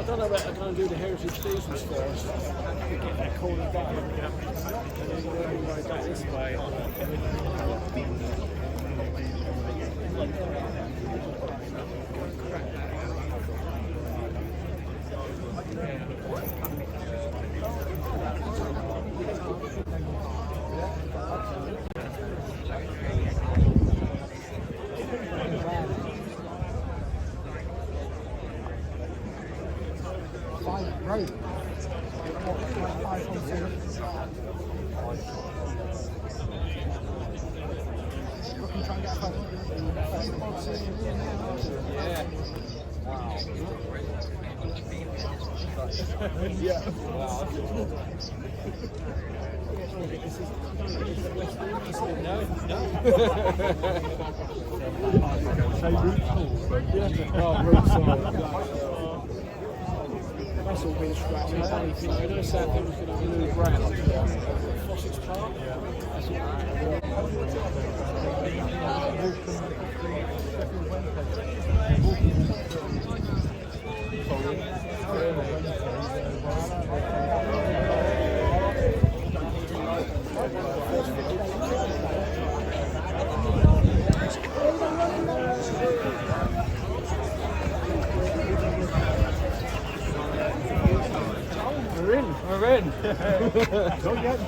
don't know about I'm going to do the heritage diesels first. Get that corner done. And then go back this way. Yeah. That's all been scratched. It's only thing I don't say things going to move round. Fossett's Park. That's We're in. Don't yet.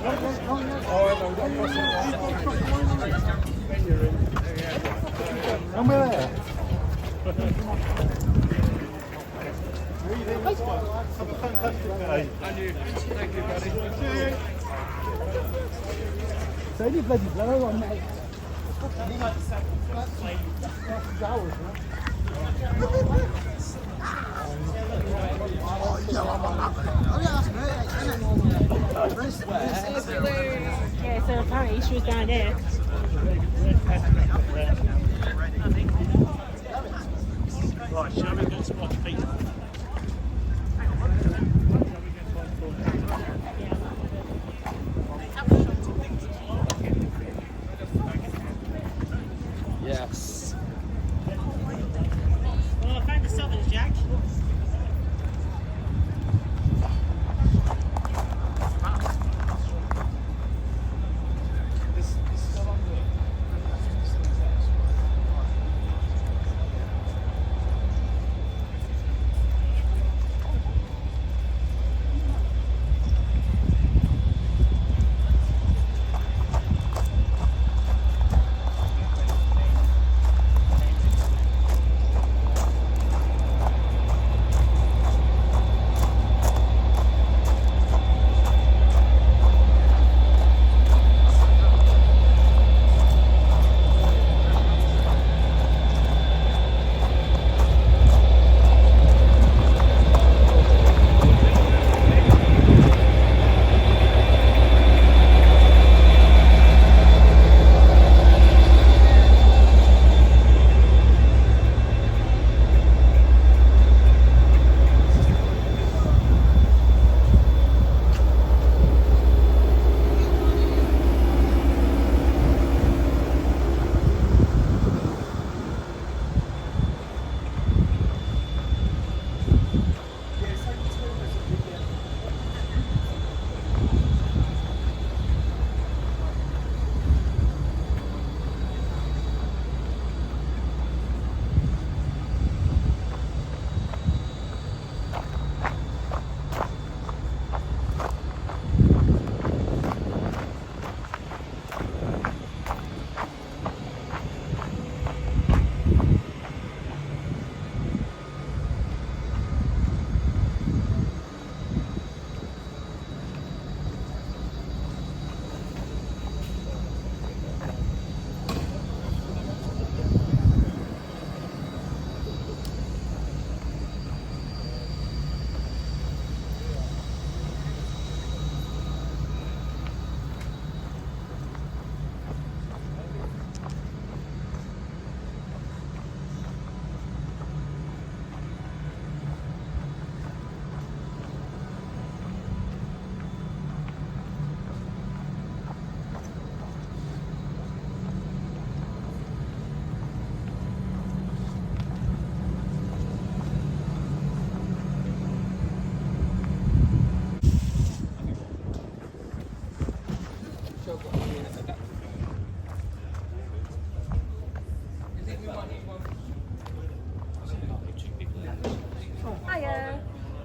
And we're there. Have a fantastic day. And you. Thank you, buddy. It's only bloody blow on, mate. Hours, Yeah, so apparently she was down there. Right, shall we get spot feet? Yes. Well, I found the Southern Jack.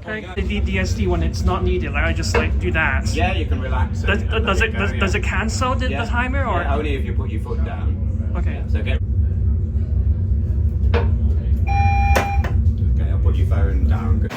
The DSD one, it's not needed. Like I just like do that. Yeah, you can relax. Does it cancel the timer or? Yeah, only if you put your foot down. Okay. So get. Okay, I'll put your phone down.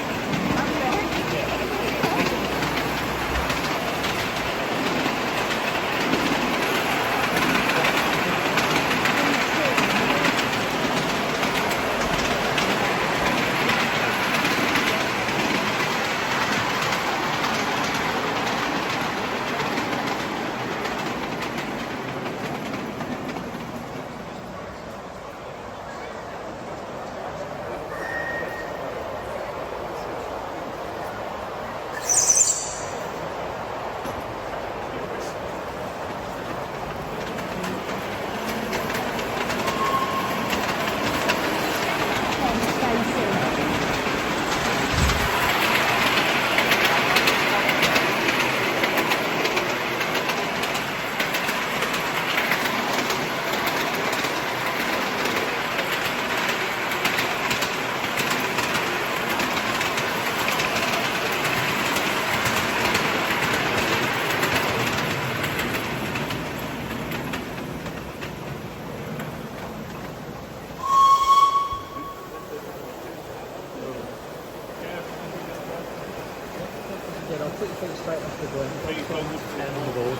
I'll put your feet straight off the ground. And on the board.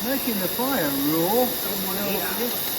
Making the fire raw. Someone else.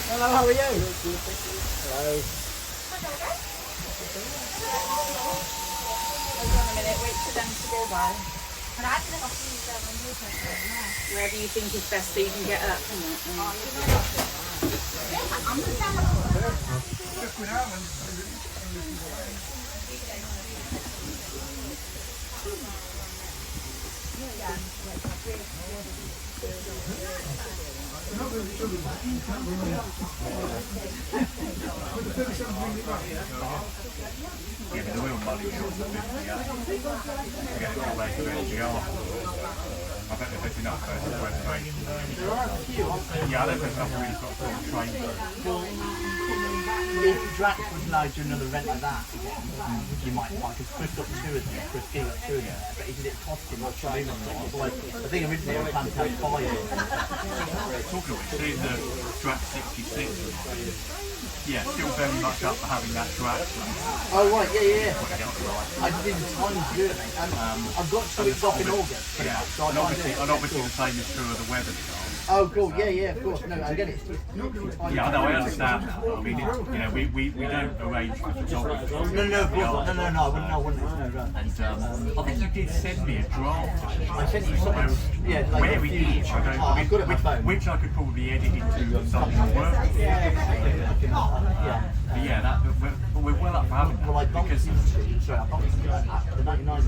Hello, how are you? Hello. Hold on a minute, wait for them to go by. Wherever you think is best so you can get up. Yeah, but the real money is on the 50, yeah. To get it all back to LGR. I bet they're picking up first reservation. Yeah, I don't think I've really got full training. If Drax was allowed to do another event like that again, you might find, because Chris got two of them, Chris King got two of them, but he did it cost him much money. I think originally I planned to have 5 in. Talking of which, seeing the Drax 66, yeah, still very much up for having that Drax. Oh right, yeah. I didn't have time to do it, mate. I've got 2 weeks off in August. Yeah, So and obviously the same is true of the weather style. Oh cool, yeah, of course. No, again, it's Yeah, no, I understand that. I mean, you know, we don't arrange for photography. No, of course not. No, I wouldn't. And I think you did send me a draft. I sent you something, yeah, like Where we each, I don't know, I've got it on my phone. which I could probably edit into something work. But yeah, but we're well up for having that. Well, I bumped because into, sorry, I bumped into the 99 I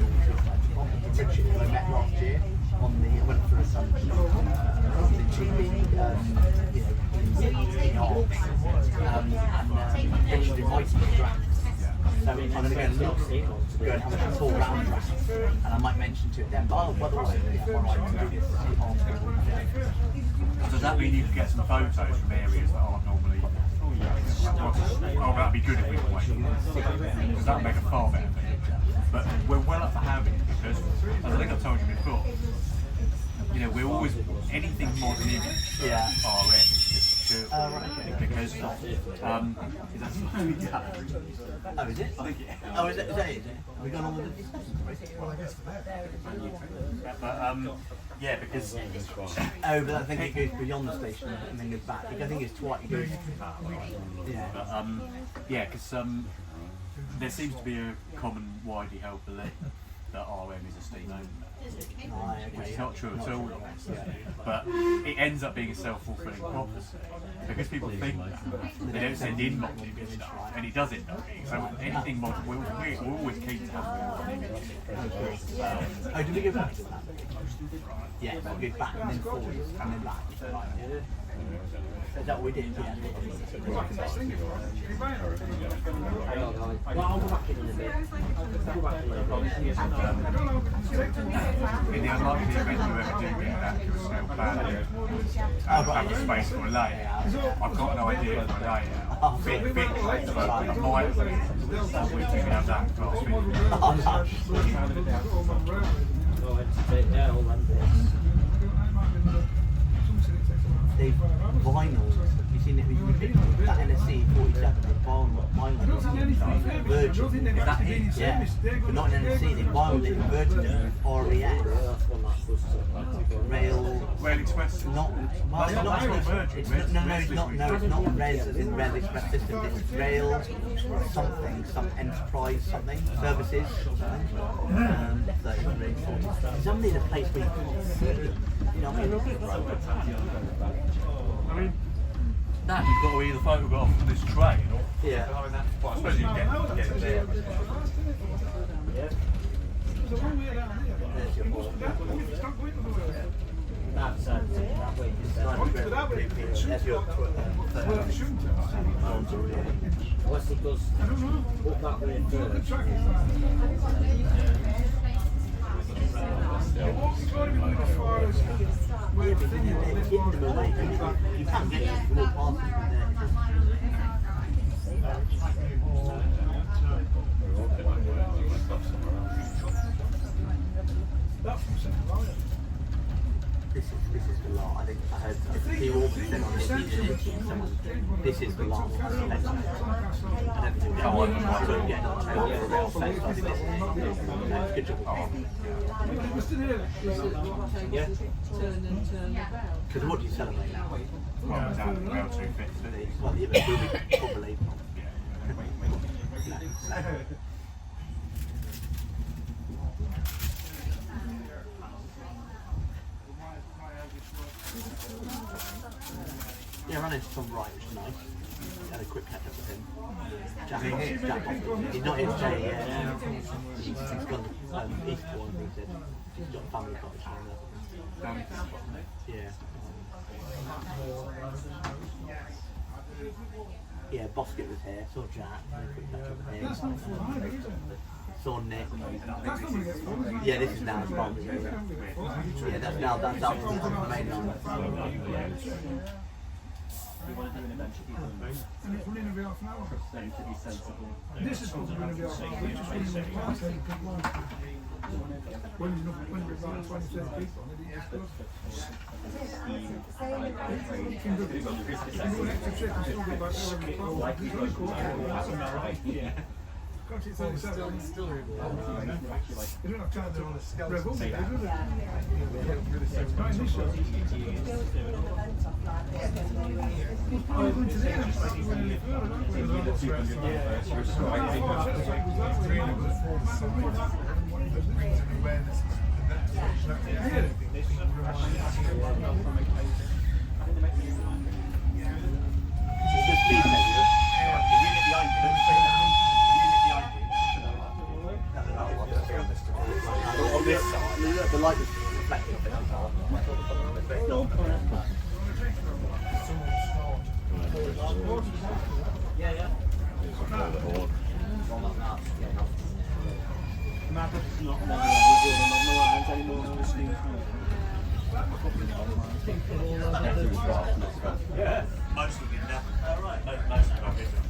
bumped into Richard, who I met last year on the, I went for some the GP, in Arts, and Richard invited me to Drax. So I'm going to go and look, go and have a full round Drax, and I might mention to them, oh, by the way, I'm alright to do this. does that mean you can get some photos from areas that aren't normally? Oh, that'd be good if we could wait. Because that'd make a far better thing. But we're well up for having it because, as I think I've told you before, you know, we're always anything modern image. Yeah. RM is just sure. Right, okay. Because is that Oh, is it? Oh, is it? Have we gone on with it? but yeah, because Oh, but I think it goes beyond the station and then goes back. I think it's twice. It goes. Yeah. but, yeah, because there seems to be a common widely held belief that RM is a steam only. Which is not true at all, but it ends up being a self-fulfilling prophecy because people think that they don't send in modern image stuff, and it does end up being. So anything modern, we're always keen to have modern image. Oh, did we go back to that? Yeah, we go back and then forward and then back. Right, yeah. Is that what we did? Yeah. Well, I'll go back in a bit. In the unlikely event you ever do get an accurate scale plan and have a space for a layout, I've got an idea for a layout. Bit close, but I might we can have that class They've vinyl. You seen it? That NSC 47. They vinyl. Virgin. Is that it? Yeah, but not an NSC. They vinyl it Virgin RES. Rail Express. Not Virgin. it's not Res as in Rail Express system. It's Rail something, some enterprise something services. 33, 40. Somebody in a place where you can't see them. You know what I mean, that you've got to either photograph from this train or Yeah. I mean, well, I suppose you can get it there. There's your ball. That's your what's it goes up that way first. You can't get it from all parts from This is the law. I think I heard the Orban on this is the law. I don't think we'll get another trail for a real face. I think this is good job. Yeah. Because what do you celebrate now? Well, it's out of the rail 250. Well, the event will be probably. Yeah, I ran into Tom Wright, which is nice. Had a quick catch up with him. Jack Boston. He's not in today yet. He's gone to Eastbourne, he said. He's got a family cottage down there. Yeah. Yeah, Bosket was here, saw Jack, had a quick catch up with him. Saw Nick. Yeah, this is now his partner's area. Yeah, that's now, that's up on the main line. And it's running every half an hour. This is supposed to be running every half an hour. We're just running one class every good one. When we're about 20, 30 people, maybe it's good. You can do an extra trip and still get back there every 12. It's really cool. Can't you think so? They don't have time to rev up there, do they? It's quite initial. Who's probably going to there? The light was reflecting off it. Yeah, yeah. Yeah. Mostly good enough. Right. Most of our business.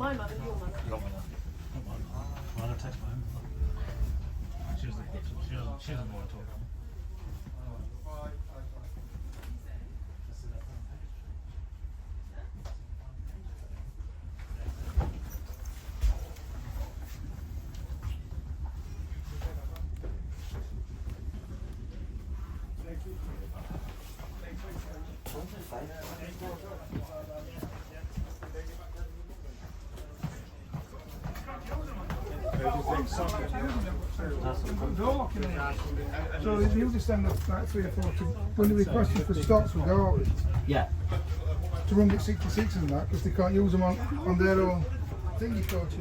My mother, your mother. Your mother. Well, I'll text my home. She doesn't want to talk. Door, you know. So he'll just send us like 3 or 4 to, when they request you for stocks, we'll go out Yeah. to run at 66 and that, because they can't use them on their own thingy coaches.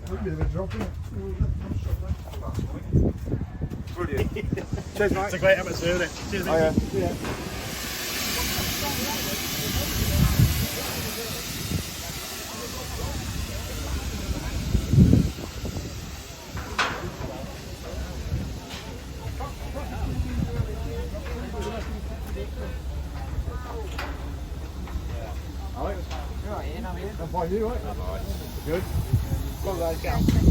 A bit of a drop in it. Brilliant. Cheers, mate. It's a great atmosphere, isn't it? Cheers, Yeah. How are you, right? Good. Follow those guys.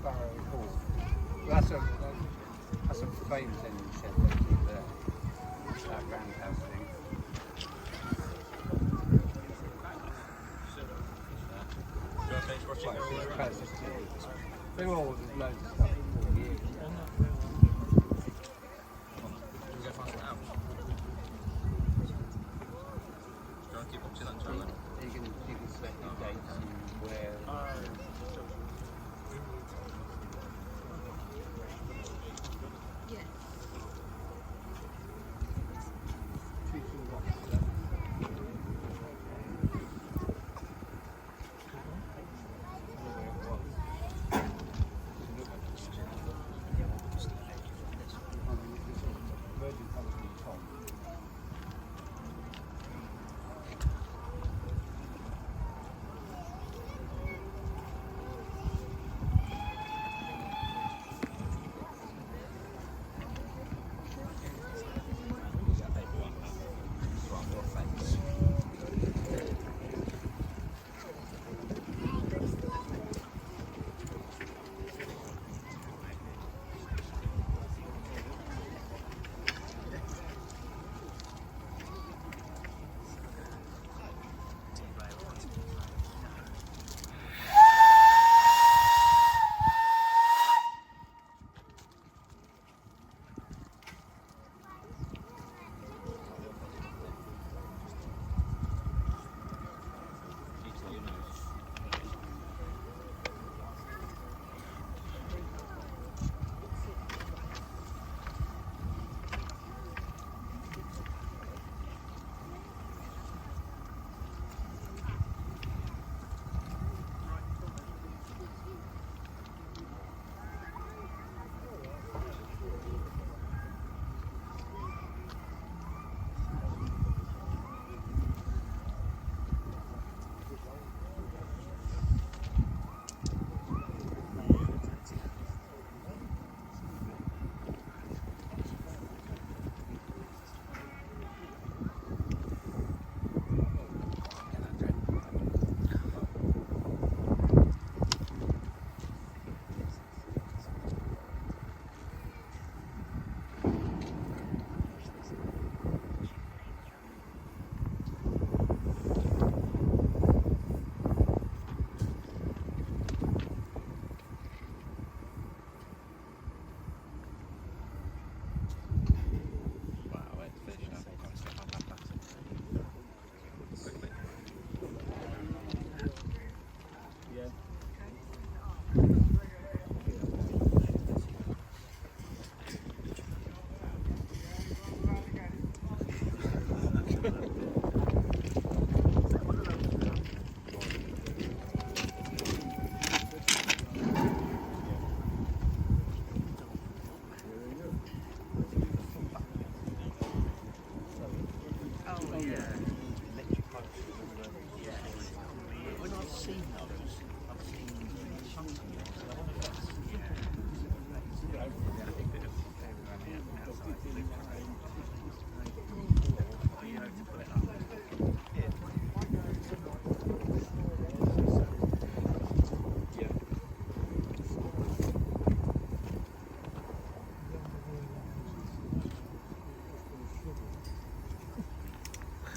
Barrow Hall. That's a famous engine shed they keep there. That roundhouse thing. They were all there's loads of stuff for years. You can select your dates and where.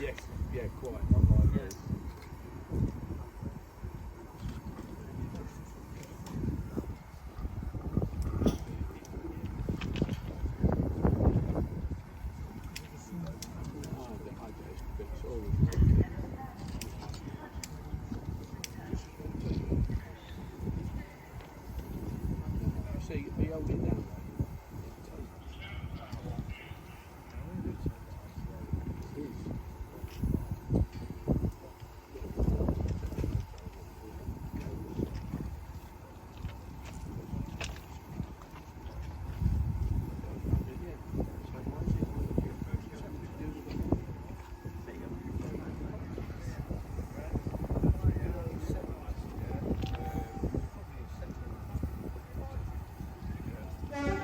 Yes, yeah, quite. Not like this. So you hold it down. Yeah.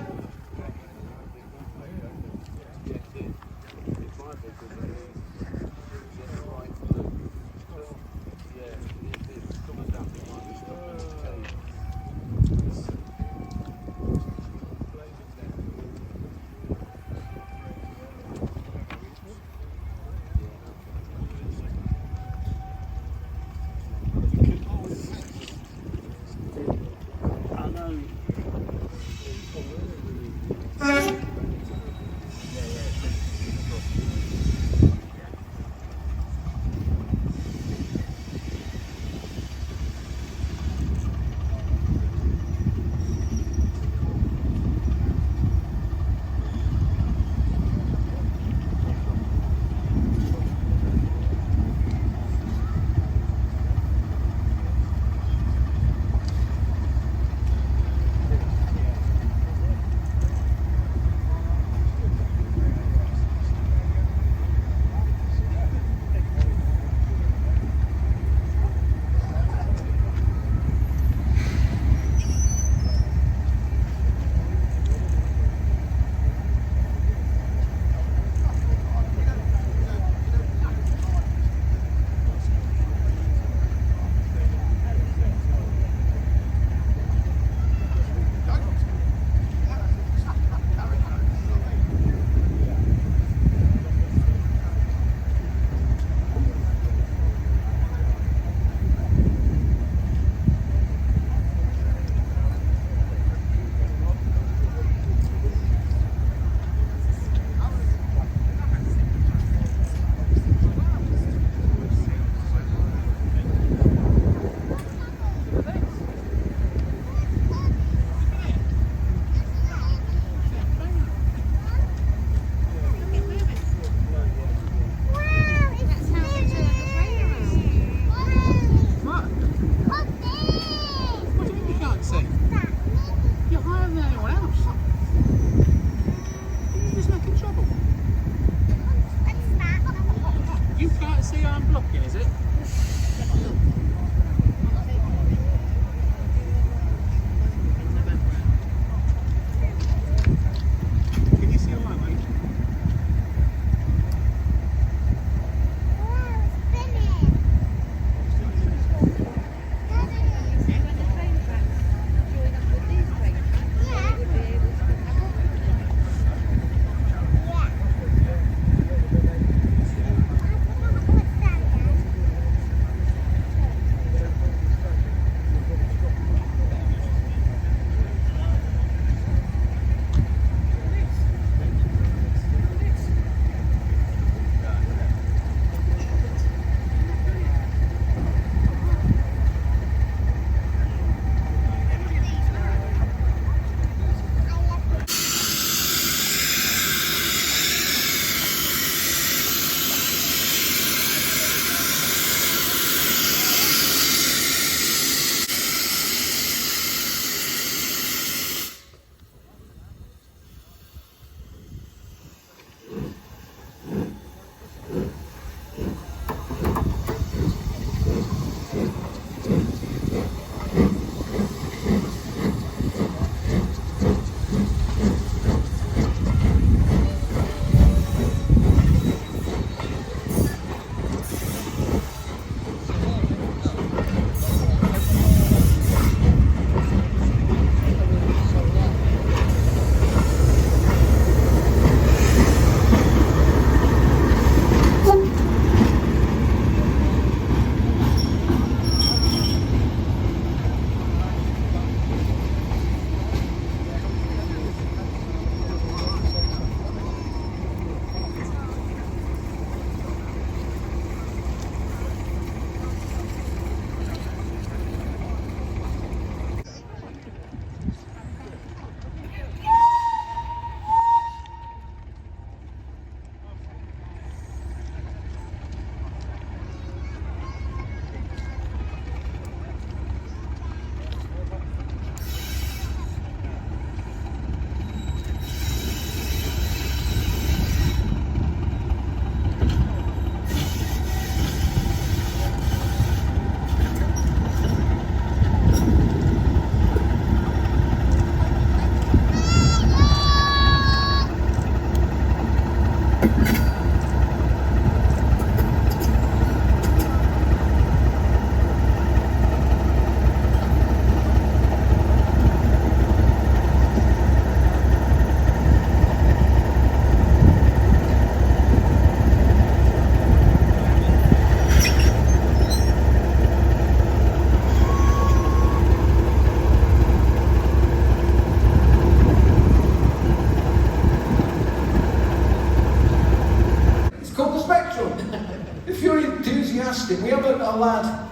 fantastic. We have a lad,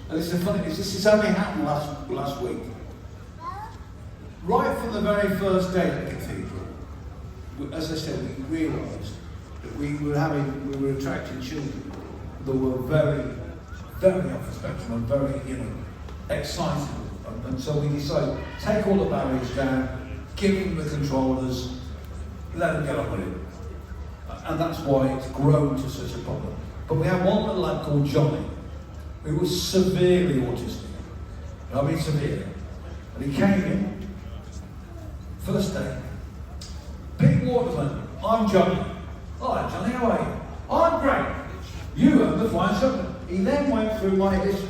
and this is funny, this has only happened last week. Right from the very first day at the cathedral, as I said, we realised that we were attracting children that were very, very off the spectrum and very, excited. And so we decided, take all the barriers down, give them the controllers, let them get on with it. And that's why it's grown to such a problem. But we had one little lad called Johnny, who was severely autistic. I mean severely. And he came in, first day, Pete Waterman, I'm Johnny. Hi Johnny, how are you? I'm great. You have the flying shotgun. He then went through my history.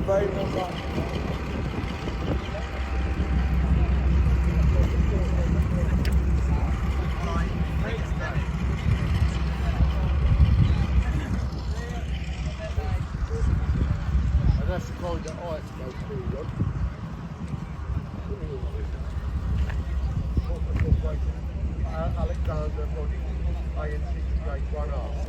Very well. That's the code that I had to go through, Alexander Body, IN68 1R.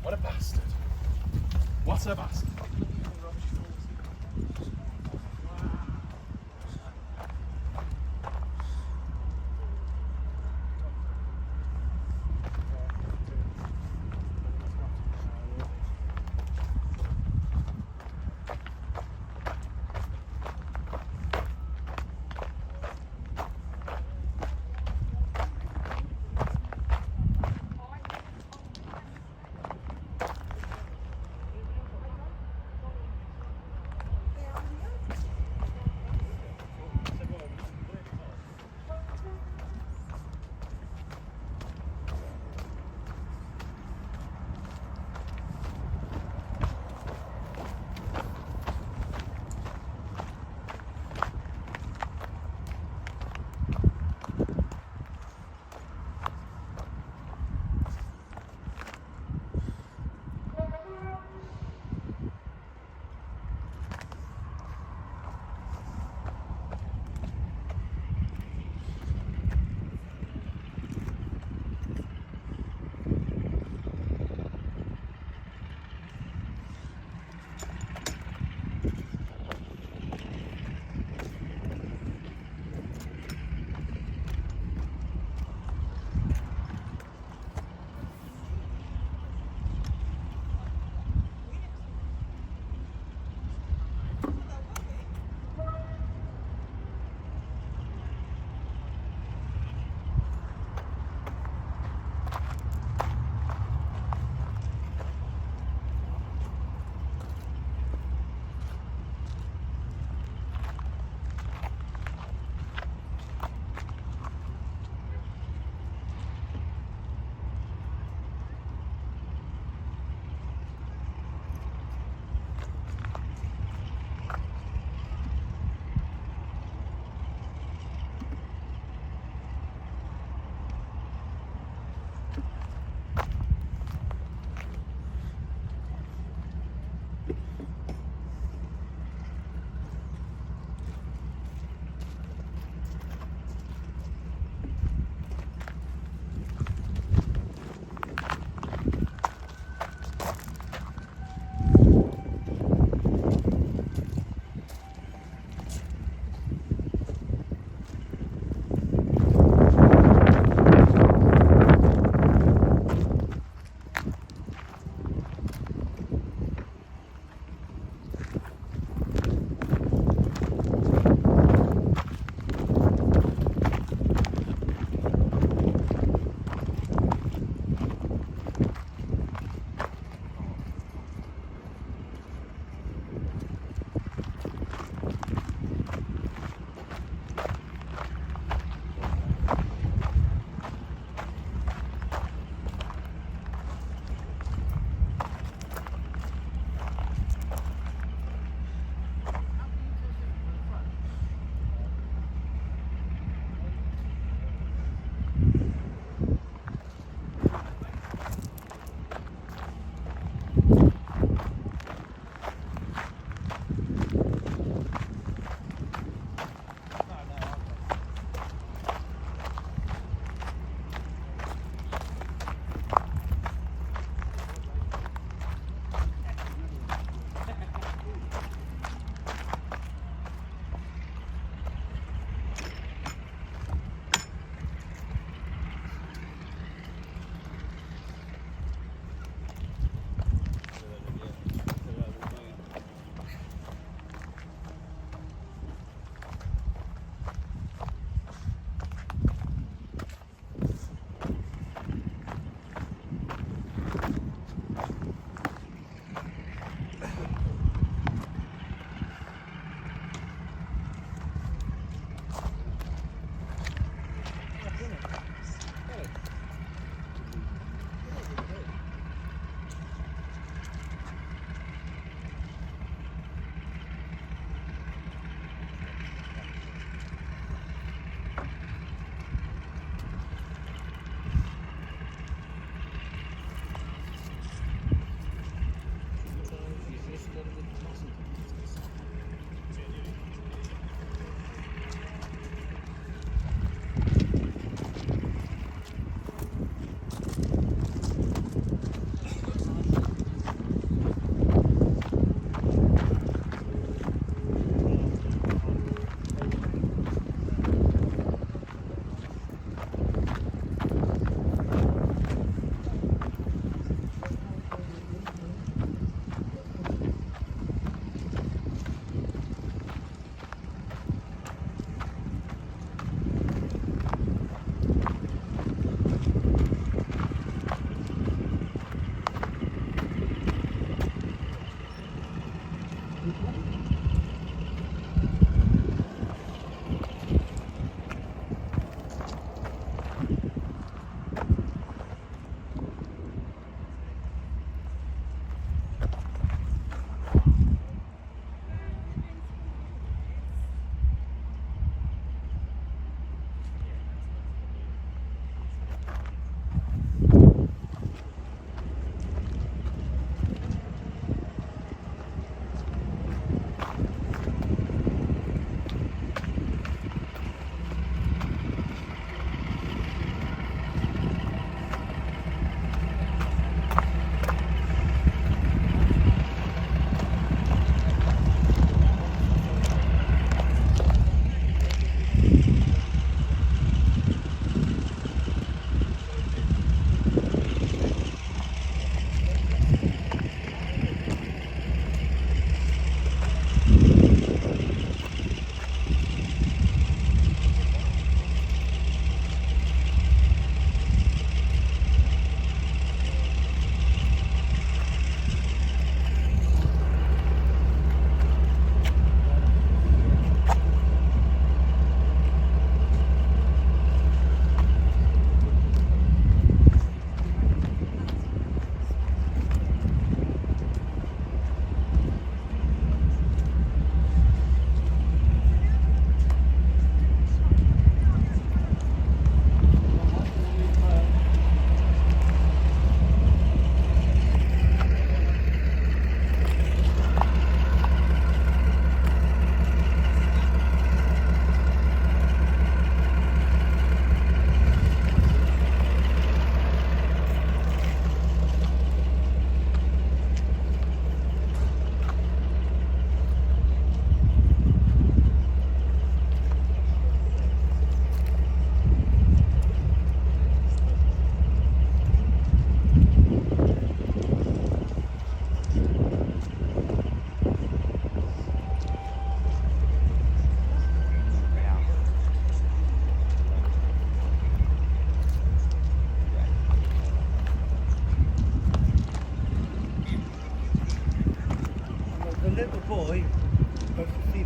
What a bastard. What a bastard.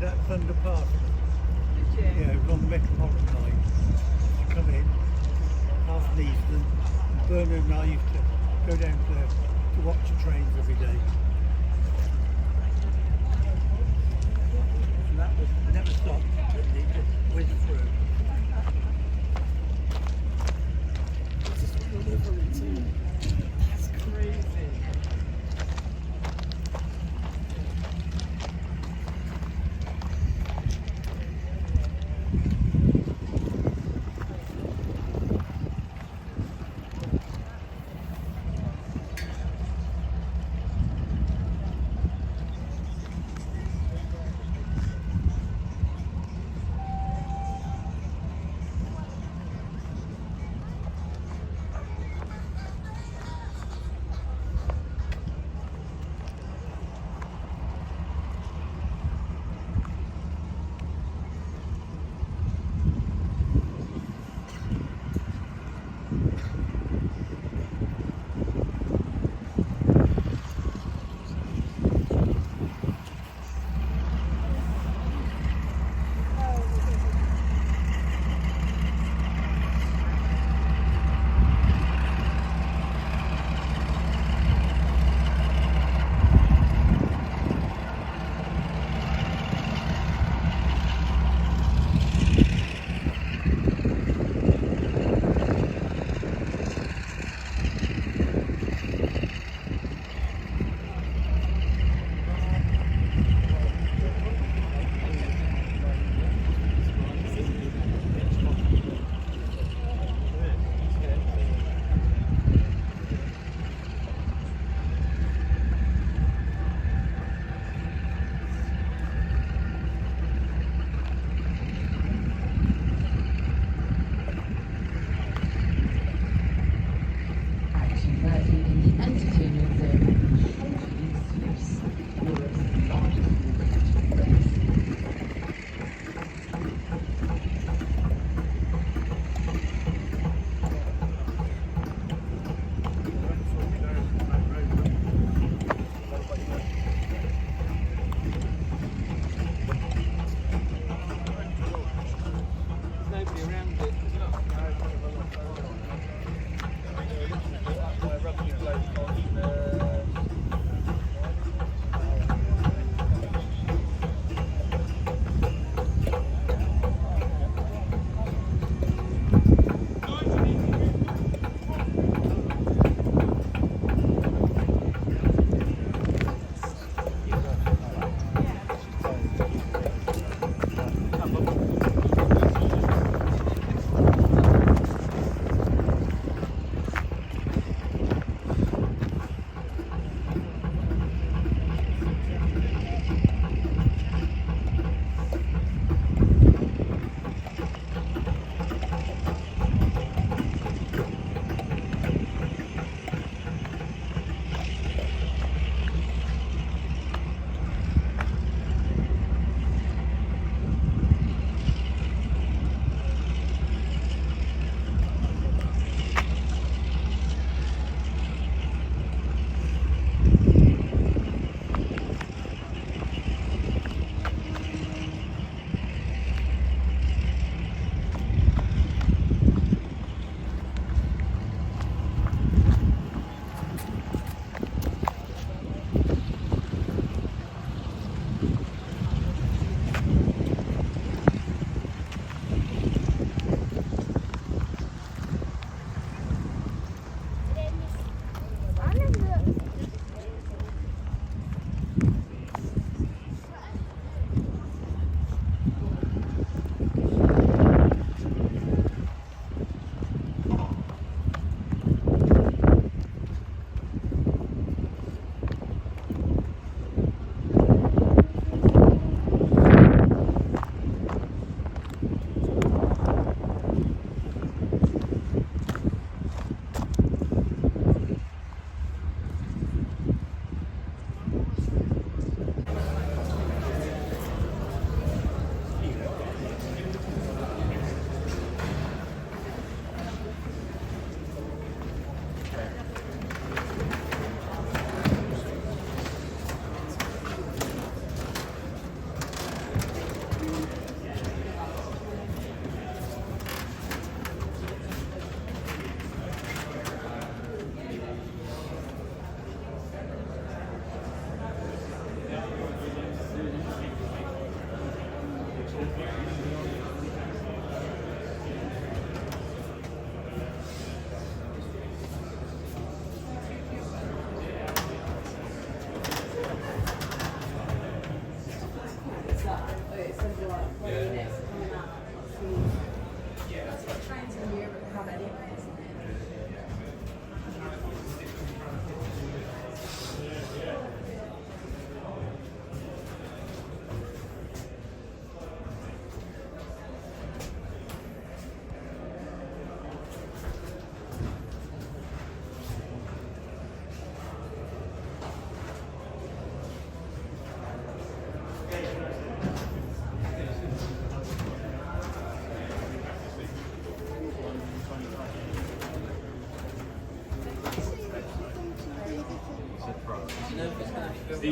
stayed at Thunder Park. Did you? Yeah, it was on the Metropolitan line. I come in after Eastern. Bernard and I used to go down to watch the trains every day. And that was never stopped. It just whizzed through. That's crazy.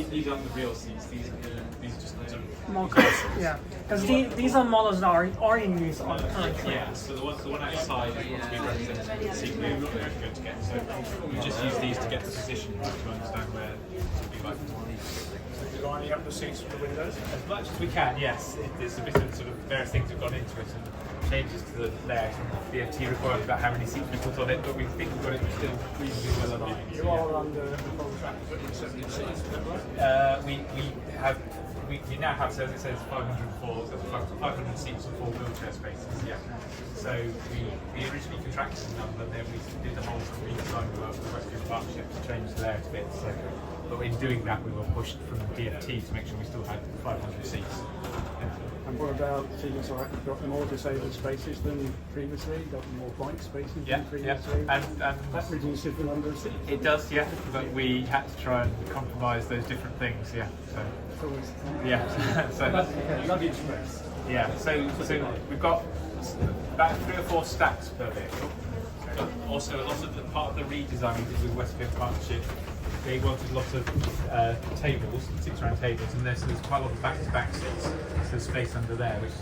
These aren't the real seats. These are just sort of More cost, yeah. Because these are models that are in use on current trains. yeah. So the one outside is what we represent the seat we're not going to get. So we just use these to get the position right to understand where to be like. Lining up the seats for the windows. As much as we can, yes. There's a bit of sort of various things have gone into it and changes to the layout and the FT requirements about how many seats we put on it, but we think we've got it still reasonably well aligned. You are under the contract for 70 seats, is that right? We now have, so as it says, 504, so 500 seats and 4 wheelchair spaces, yeah. So we originally contracted the number, then we did the whole redesign work for the West Coast Partnership to change the layout a bit. So, but in doing that, we were pushed from DFT to make sure we still had 500 seats. Yeah. And what about things like you've got more disabled spaces than previously, you've got more bike spaces than previously? And that reduces the number of seats? It does, yeah, but we had to try and compromise those different things, yeah. So, yeah, so luggage space. Yeah, so we've got about 3 or 4 stacks per vehicle. But also a lot of the part of the redesign we did with West Coast Partnership, they wanted lots of tables, 6-round tables, and there's quite a lot of back-to-back seats. So there's space under there, which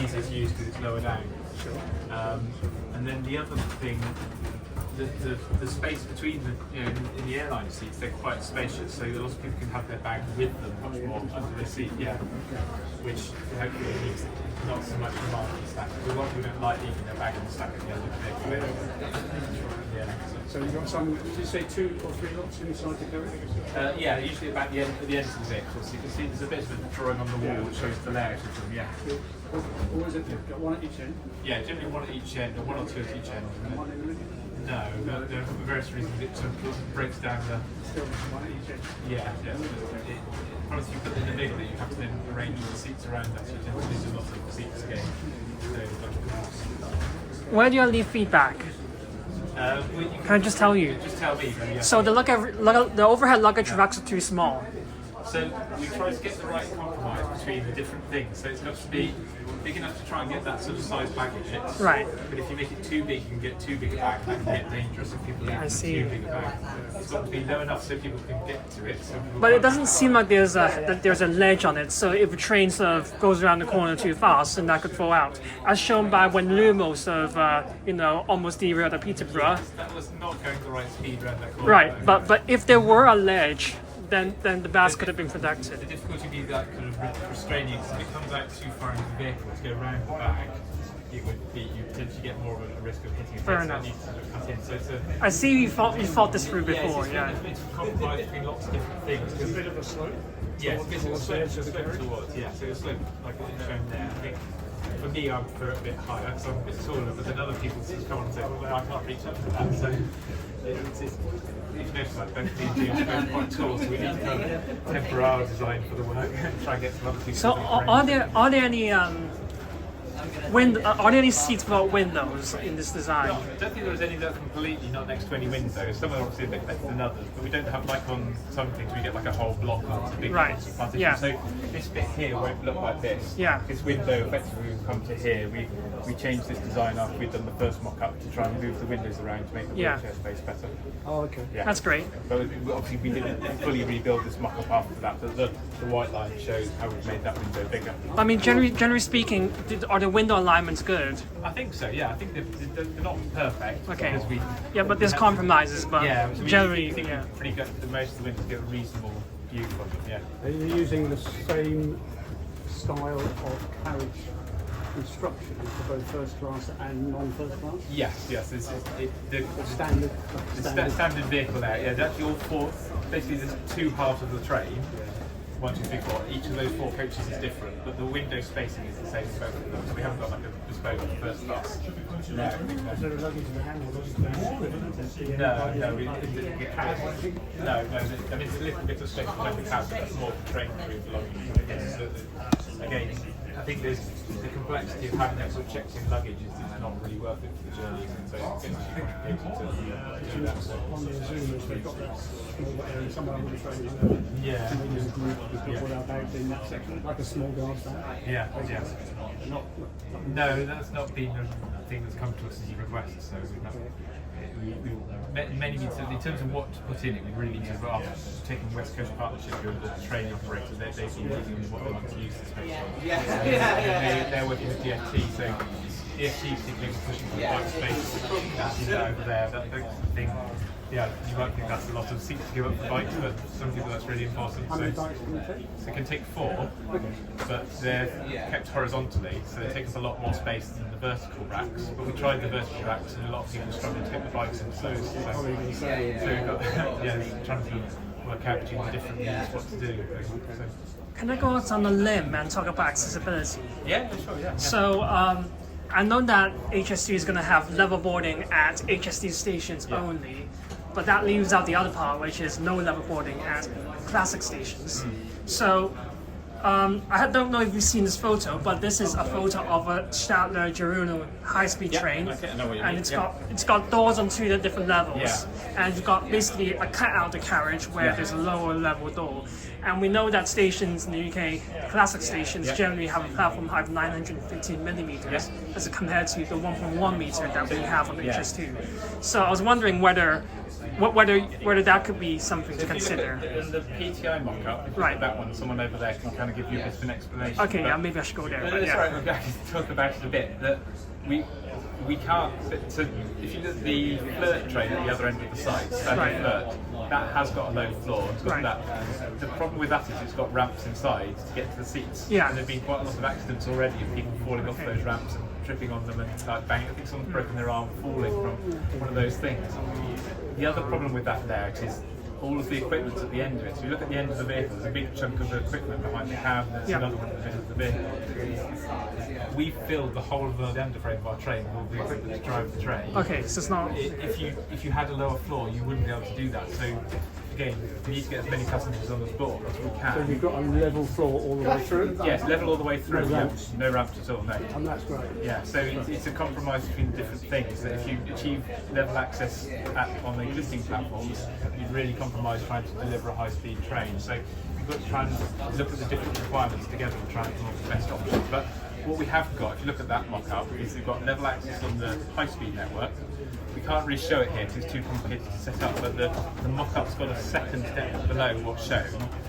is easier to use because it's lower down. Sure. And then the other thing, the space between in the airline seats, they're quite spacious, so a lot of people can have their bag with them much more under their seat, yeah. Which hopefully means not so much demand for stack. We don't like leaving their bag in the stack at the end of the vehicle. Yeah. So you've got some, did you say 2 or 3 lots inside the carriage? Yeah, usually at the end of the vehicle. So you can see there's a bit of a drawing on the wall which shows the layout of them, yeah. Or is it you've got one at each end? Yeah, generally one at each end, or 1 or 2 at each end. One in the middle? No, for various reasons it sort of breaks down the... Still one at each end? Yeah. Once you put it in the middle, you have to then arrange the seats around that, so you tend to lose a lot of seats again. Where do you leave feedback? Can I just tell you? Just tell me. Yeah. So the overhead luggage racks are too small. So we try to get the right compromise between the different things. So it's got to be big enough to try and get that sort of size baggage. Right. But if you make it too big, you can get too big a bag. That can get dangerous if people leave too big a bag. It's got to be low enough so people can get to it. But it doesn't seem like there's a ledge on it. So if a train sort of goes around the corner too fast, then that could fall out. As shown by when Lumo sort of almost derailed at Peterborough. That was not going the right speed around that corner. Right. But if there were a ledge, then the bags could have been protected. The difficulty would be that kind of restraining, because if it comes out too far into the vehicle to go around the back, you potentially get more of a risk of hitting it. Fair enough. So it needs to cut in. So it's I see you thought this through before, It's a compromise between lots of different things. It's a bit of a slope? Yes, it's a slope towards, yeah. So it's slope like it's shown there. I think for me, I prefer it a bit higher because I'm a bit taller, but then other people just come on and say, well, I can't reach up to that. So you've noticed that both me and Jim are quite tall, so we need to kind of temper our design for the work and try and get some other people. So are there any are there any seats without windows in this design? No, I don't think there's any that are completely not next to any windows. Some are obviously a bit better than others, but we don't have like on some things we get like a whole block of a big partition. Yeah. So this bit here won't look like this. Yeah. This window effectively will come to here. We changed this design after we'd done the first mock-up to try and move the windows around to make the wheelchair space better. Oh, okay. Yeah. That's great. But obviously we didn't fully rebuild this mock-up after that, but the white line shows how we've made that window bigger. I mean, generally speaking, are the window alignments good? I think so, yeah. I think they're not perfect. Okay. Yeah, but there's compromises, but so generally, pretty good. Most of the windows get a reasonable view from them, yeah. Are you using the same style of carriage construction for both first class and non-first class? Yes. The standard vehicle there. Yeah, that's your fourth. Basically, there's 2 halves of the train. 1, 2, 3, 4. Each of those 4 coaches is different, but the window spacing is the same as both of them. So we haven't got like a bespoke first class. No, we didn't get no. I mean, it's a little bit of space for like a cab, but that's more for train room luggage. So again, I think there's the complexity of having that sort of checked in luggage is not really worth it for the journeys, and so it's complicated to do that. So. On the Zoomers, they've got that small area, somewhere under the train. Yeah. And they use a group to put all our bags in that section, like a small guard stand. Yeah, yeah. No, that's not been a thing that's come to us as a request, so we've not. Many means in terms of what to put in it, we really need to taking West Coast Partnership, who are the training operator, they've been using what they want to use the space on. They're working with DFT, so DFT particularly is pushing for bike space over there. That's the thing. Yeah, you might think that's a lot of seats to give up for bikes, but some people that's really important. So it can take 4, but they're kept horizontally, so they take us a lot more space than the vertical racks. But we tried the vertical racks, and a lot of people struggle to get the bikes into those. So we've got trying to work out between the different needs what to do. So. Can I go out on a limb and talk about accessibility? Yeah, sure, yeah. So I know that HS2 is going to have level boarding at HS2 stations only, but that leaves out the other part, which is no level boarding at classic stations. So I don't know if you've seen this photo, but this is a photo of a Stadler Giruno high-speed train, and it's got doors on 2 different levels, and you've got basically a cut-out the carriage where there's a lower level door. And we know that stations in the UK, classic stations, generally have a platform height of 915 millimeters as compared to the 1.1 meter that we have on the HS2. So I was wondering whether that could be something to consider. The PTI mock-up, if you look at that one, someone over there can kind of give you a bit of an explanation. Okay, yeah, maybe I should go there. That's right, we're going to talk about it a bit. That we can't. So if you look at the flirt train at the other end of the site, flirt, that has got a low floor. It's got that. The problem with that is it's got ramps inside to get to the seats. Yeah. And there've been quite a lot of accidents already of people falling off those ramps and tripping on them and banging. I think someone's broken their arm falling from one of those things. The other problem with that there is all of the equipment's at the end of it. So you look at the end of the vehicle, there's a big chunk of the equipment behind the cab, and there's another one at the middle of the vehicle. We filled the whole of the underframe of our train with all the equipment to drive the train. Okay, so it's not. If you had a lower floor, you wouldn't be able to do that. So again, we need to get as many passengers on the board as we can. So you've got a level floor all the way through? Yes, level all the way through. No ramps? No ramps at all, no. And that's great. Yeah, so it's a compromise between different things. That if you achieve level access on the existing platforms, you really compromise trying to deliver a high-speed train. So you've got to try and look at the different requirements together and try and come up with the best option. But what we have got, if you look at that mock-up, is we've got level access on the high-speed network. We can't really show it here because it's too complicated to set up, but the mock-up's got a second step below what's shown.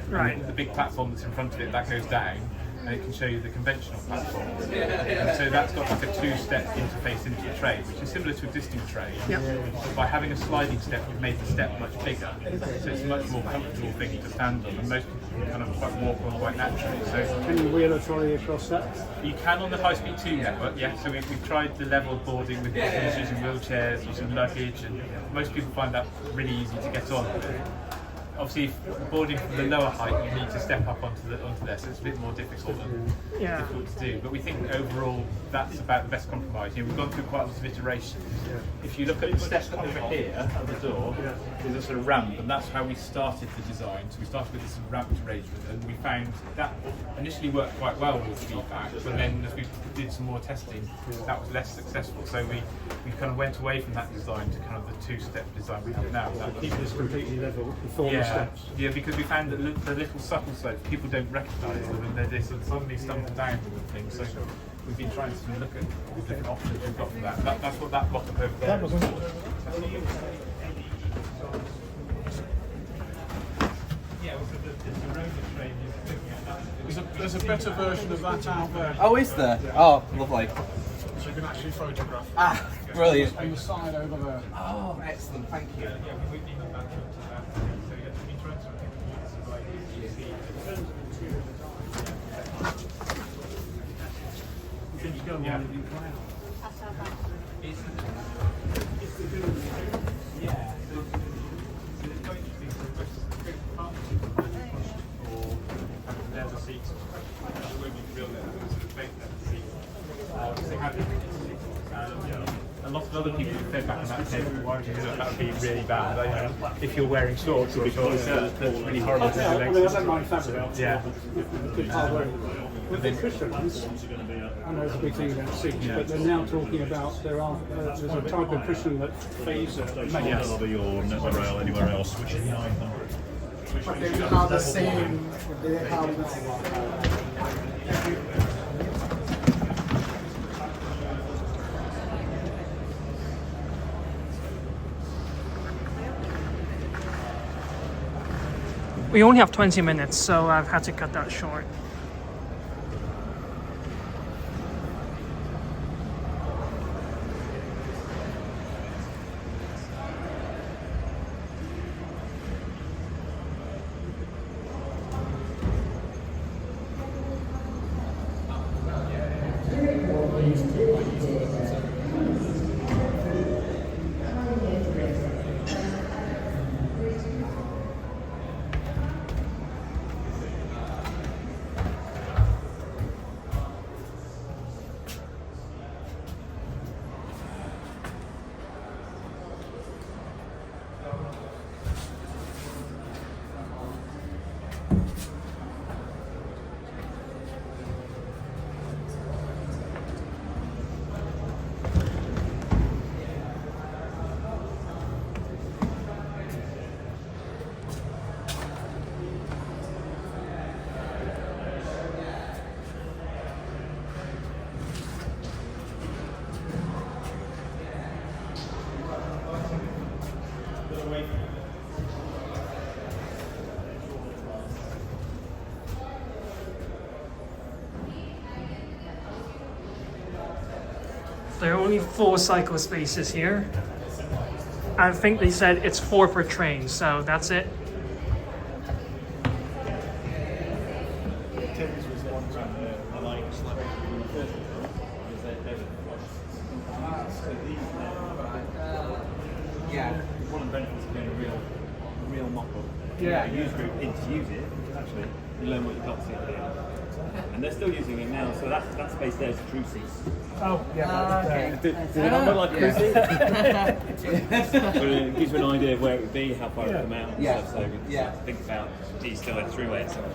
Right. The big platform that's in front of it, that goes down, and it can show you the conventional platform. And so that's got like a 2-step interface into the train, which is similar to existing train. But by having a sliding step, we've made the step much bigger. So it's a much more comfortable thing to stand on, and most people can kind of quite walk on quite naturally. So can you wheel a trolley across that? You can on the High Speed 2 network, yeah. So we've tried the level boarding with using wheelchairs, using luggage, and most people find that really easy to get on. Obviously, boarding from the lower height, you need to step up onto there, so it's a bit more difficult to do. But we think overall that's about the best compromise. You know, we've gone through quite a lot of iterations. If you look at the step over here at the door, there's a sort of ramp, and that's how we started the design. So we started with this ramped arrangement, and we found that initially worked quite well with feedback, but then as we did some more testing, that was less successful. So we kind of went away from that design to kind of the 2-step design we have now. Keep this completely level before the steps. Yeah, because we found that the little subtle slopes, people don't recognise them, and they sort of suddenly stumble down with things. So we've been trying to look at the different options we've got for that. That's what that mock-up over there is for. There's a better version of that out there. Oh, is there? Oh, lovely. So you can actually photograph. Ah, brilliant. On the side over there. Oh, excellent, thank you. there's a seat. When you build it, sort of make that seat. They have different seats. And lots of other people who fed back on that said, why would you do that? That would be really bad. If you're wearing shorts, because that's really horrible to your legs. I don't mind fabric. Yeah. With the cushions, I know it's a big thing about seats, but they're now talking about there's a type of cushion that phaser makes. Whether you're never rail anywhere else, which is 900. But they will have the same. They have We only have 20 minutes, so I've had to cut that short. There are only 4 cycle spaces here. I think they said it's 4 per train, so that's it. Yeah, one of the benefits of being a real mock-up. Yeah. User group in to use it, actually, you learn what you've got to see at the end. And they're still using it now, so that space there is a crew seat. Oh, yeah. Did it not look like crew seat? But it gives you an idea of where it would be, how far it would come out and stuff, so we can think about, do you still have throughway and so on.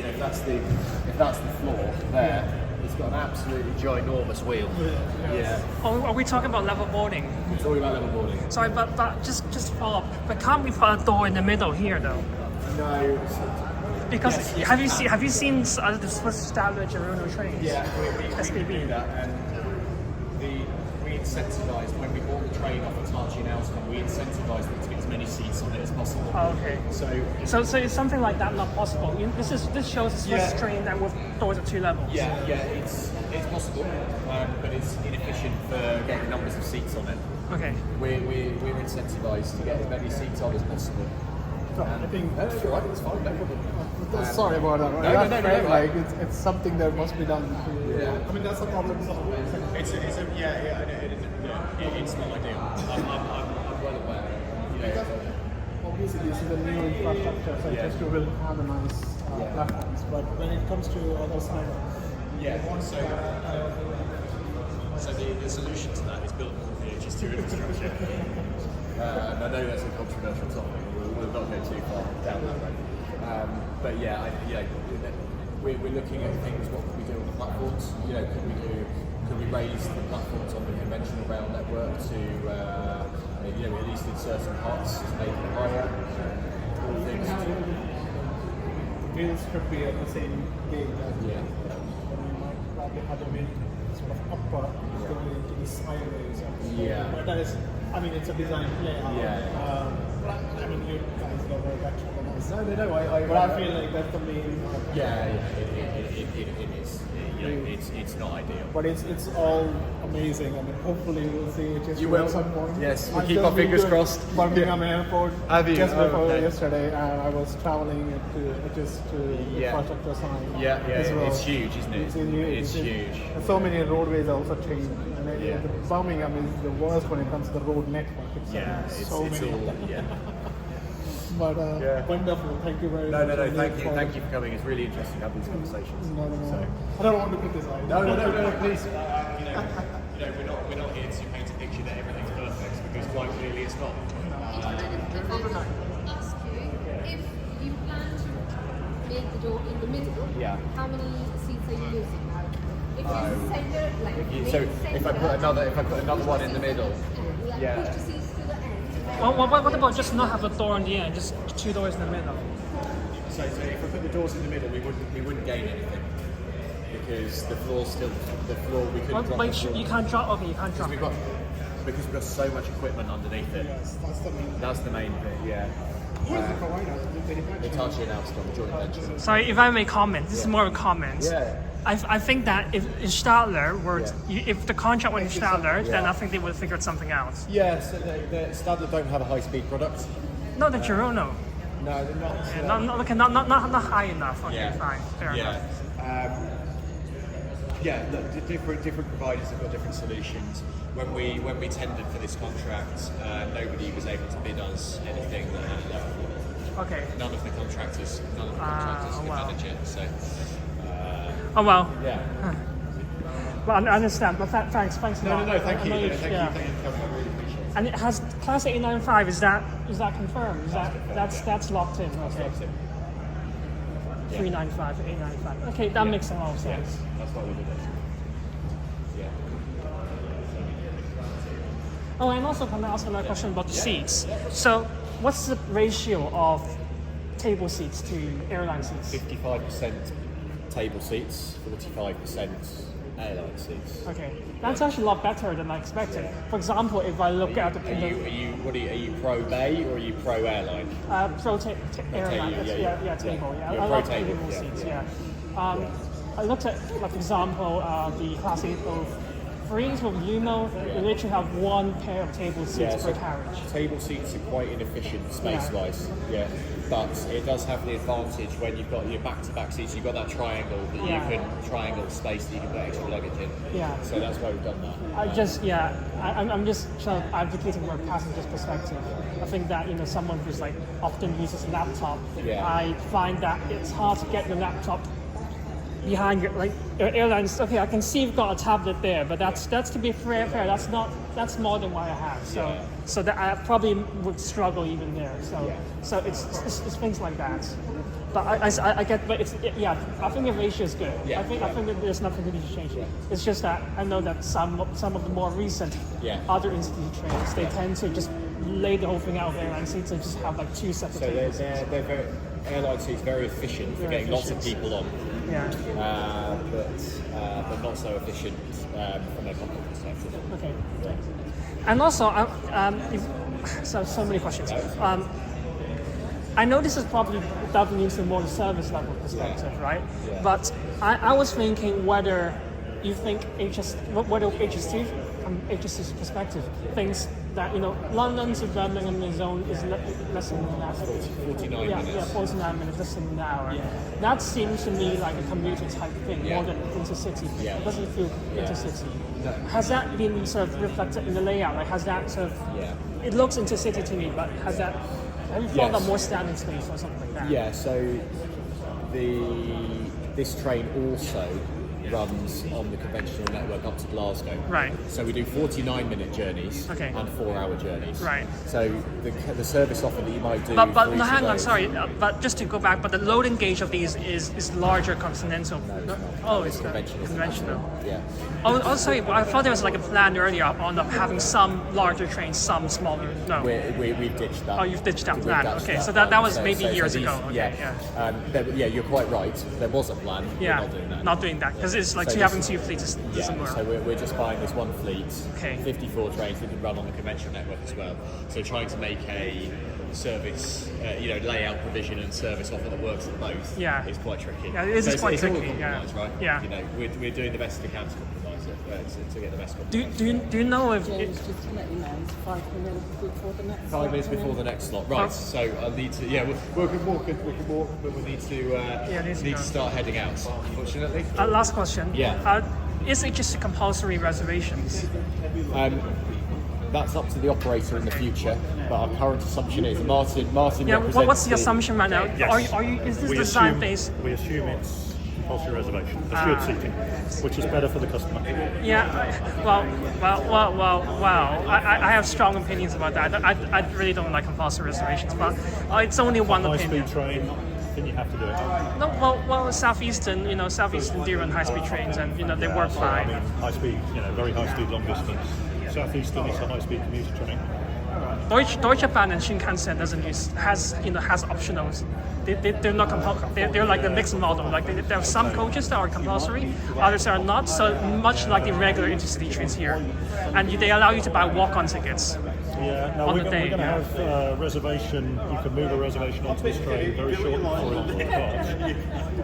If that's the floor there, it's got an absolutely ginormous wheel. Yeah. Oh, are we talking about level boarding? We're talking about level boarding. Sorry, but just to follow up. But can't we put a door in the middle here though? No. Because have you seen the Swiss Stadler Girona trains? Yeah, we SBB. do that, and we incentivised when we bought the train off of Hitachi and Alstom. We incentivised them to get as many seats on it as possible. Oh, okay. So is something like that not possible? This shows a Swiss train that with doors at 2 levels. Yeah, it's It's possible, but it's inefficient for getting numbers of seats on it. Okay. We're incentivised to get as many seats on as possible. I think that's all right. It's fine. No problem. Sorry about that. No. Like it's something that must be done. Yeah. I mean that's a problem. It's not ideal. I'm well aware. Obviously, this is a new infrastructure, so just to will harmonize platforms. But when it comes to other side, So the solution to that is building the HS2 infrastructure. I know that's a controversial topic. We'll not go too far down that road. But we're looking at things. What can we do on the platforms? Could we raise the platforms on the conventional rail network to at least in certain parts to make it higher? All things. wheels should be at the same gauge. We might probably have them in sort of upper going into the sideways. But that is, I mean, it's a design layout. I mean, you guys know very much than us. No. But I feel like that's the main. It is. It's not ideal. But it's all amazing. I mean, hopefully we'll see it You will at some point. Yes, we'll keep our fingers crossed. Birmingham Airport just before yesterday, and I was traveling to the infrastructure sign. As well. It's huge, isn't it? It's huge. And so many roadways also changed. And the Birmingham is the worst when it comes to the road network. It's so many. But wonderful. Thank you very much. No. Thank you for coming. It's really interesting to have these conversations. No. I don't want to put this out. No, please. We're not here to paint a picture that everything's perfect because quite clearly it's not. Ask you, if you plan to make the door in the middle, how many seats are you using? If you center, if I put another one in the middle, push the seats to the end. What about just not have a door on the end, just two doors in the middle? So if I put the doors in the middle, we wouldn't gain anything because the floor we couldn't drop. But you can't drop. Okay, you can't drop. Because we've got so much equipment underneath it. Yes, that's the main bit. Yeah. Who is the provider? Litchurch and Alstom joint venture. Sorry, if I may comment, this is more of a comment. Yeah. I think that if Stadler were, if the contract went to Stadler, then I think they would have figured something out. Yeah, so Stadler don't have a high-speed product. No, the Girona. No, they're not. Not high enough. Okay, fine, fair enough. Different providers have got different solutions. When we tendered for this contract, nobody was able to bid us anything that had a level floor. Okay. None of the contractors could manage it. So. Oh well. Yeah. Well, I understand. But thanks. No, thank you. Thank you for coming. I really appreciate it. And it has Class 895. Is that confirmed? That's locked in? Okay. 395, 895. Okay, that makes a lot of sense. Yes, that's why we did it. Yeah. Oh, and also can I ask another question about the seats? So, what's the ratio of table seats to airline seats? 55% table seats, 45% airline seats. Okay, that's actually a lot better than I expected. For example, if I look at the Are you pro bay or are you pro airline? pro airline, table. I like table seats. I looked at, like, for example, the Class 803s with Lumo. They literally have one pair of table seats per carriage. Table seats are quite inefficient space-wise. Yeah. But it does have the advantage when you've got your back-to-back seats, you've got that triangle that you can triangle space that you can put extra luggage in. Yeah. So that's why we've done that. I'm just sort of advocating from a passenger's perspective. I think that someone who's like often uses a laptop, I find that it's hard to get the laptop behind your airlines. Okay, I can see you've got a tablet there, but that's to be fair. That's more than what I have. So that I probably would struggle even there. So it's things like that. But I get, but I think the ratio is good. I think that there's nothing really to change. It's just that I know that some of the more recent other institute trains, they tend to just lay the whole thing out of airline seats and just have like two separate tables. They're very, airline seats very efficient for getting lots of people on. But not so efficient from a comfort perspective. Okay. And also, so many questions. I know this is probably delving into more the service level perspective, right? But I was thinking whether you think what do HST, from HST's perspective, thinks that London to Birmingham zone is less than an hour. 49 minutes. Yeah, 49 minutes, less than an hour. Yeah. That seems to me like a commuter type thing more than intercity. Yeah. It doesn't feel intercity. No. Has that been sort of reflected in the layout? Like, has that sort of? Yeah. It looks intercity to me, but has that? Have you thought about more standing space or something like that? Yeah. So this train also runs on the conventional network up to Glasgow. Right. So we do 49-minute journeys and 4-hour journeys. Right. So the service offer that you might do. But no, hang on, sorry. But just to go back, but the loading gauge of these is larger continental. No, it's not. Oh, it's conventional. Yeah. Oh, sorry. I thought there was like a plan earlier on of having some larger trains, some smaller. No. We've ditched that. Oh, you've ditched that plan. Okay, so that was maybe years ago. Okay, yeah, you're quite right. There was a plan. Yeah. We're not doing that. Not doing that because it's like having two fleets doesn't work. So we're just buying this one fleet, 54 trains that can run on the conventional network as well. So trying to make a service, layout provision and service offer that works at both is quite tricky. Yeah, it is quite tricky. All a compromise, right? Yeah. We're doing the best we can to compromise it, to get the best compromise. Do you know if James, just to let you know, it's 5 minutes before the next 5 minutes before the next slot, right? So I need to, we can walk, but we need to start heading out. Unfortunately. Last question. Yeah. Is it just compulsory reservations? That's up to the operator in the future, but our current assumption is Martin. Yeah. What's the assumption right now? Yes. Are you? Is this design based? We assume it's compulsory reservation, assured seating, which is better for the customer. Yeah. Well. I have strong opinions about that. I really don't like compulsory reservations, but it's only one opinion. High-speed train, then you have to do it. No, well, Southeastern do run high-speed trains, and they work fine. I mean, high-speed, very high-speed, long distance. Southeastern is a high-speed commuter train. Deutsche Bahn and Shinkansen has optionals. They're not they're like the mixed model. Like there are some coaches that are compulsory, others are not. So much like the regular intercity trains here, and they allow you to buy walk-on tickets. Yeah, no, we're going to have a reservation. You can move a reservation onto this train very shortly before it departs,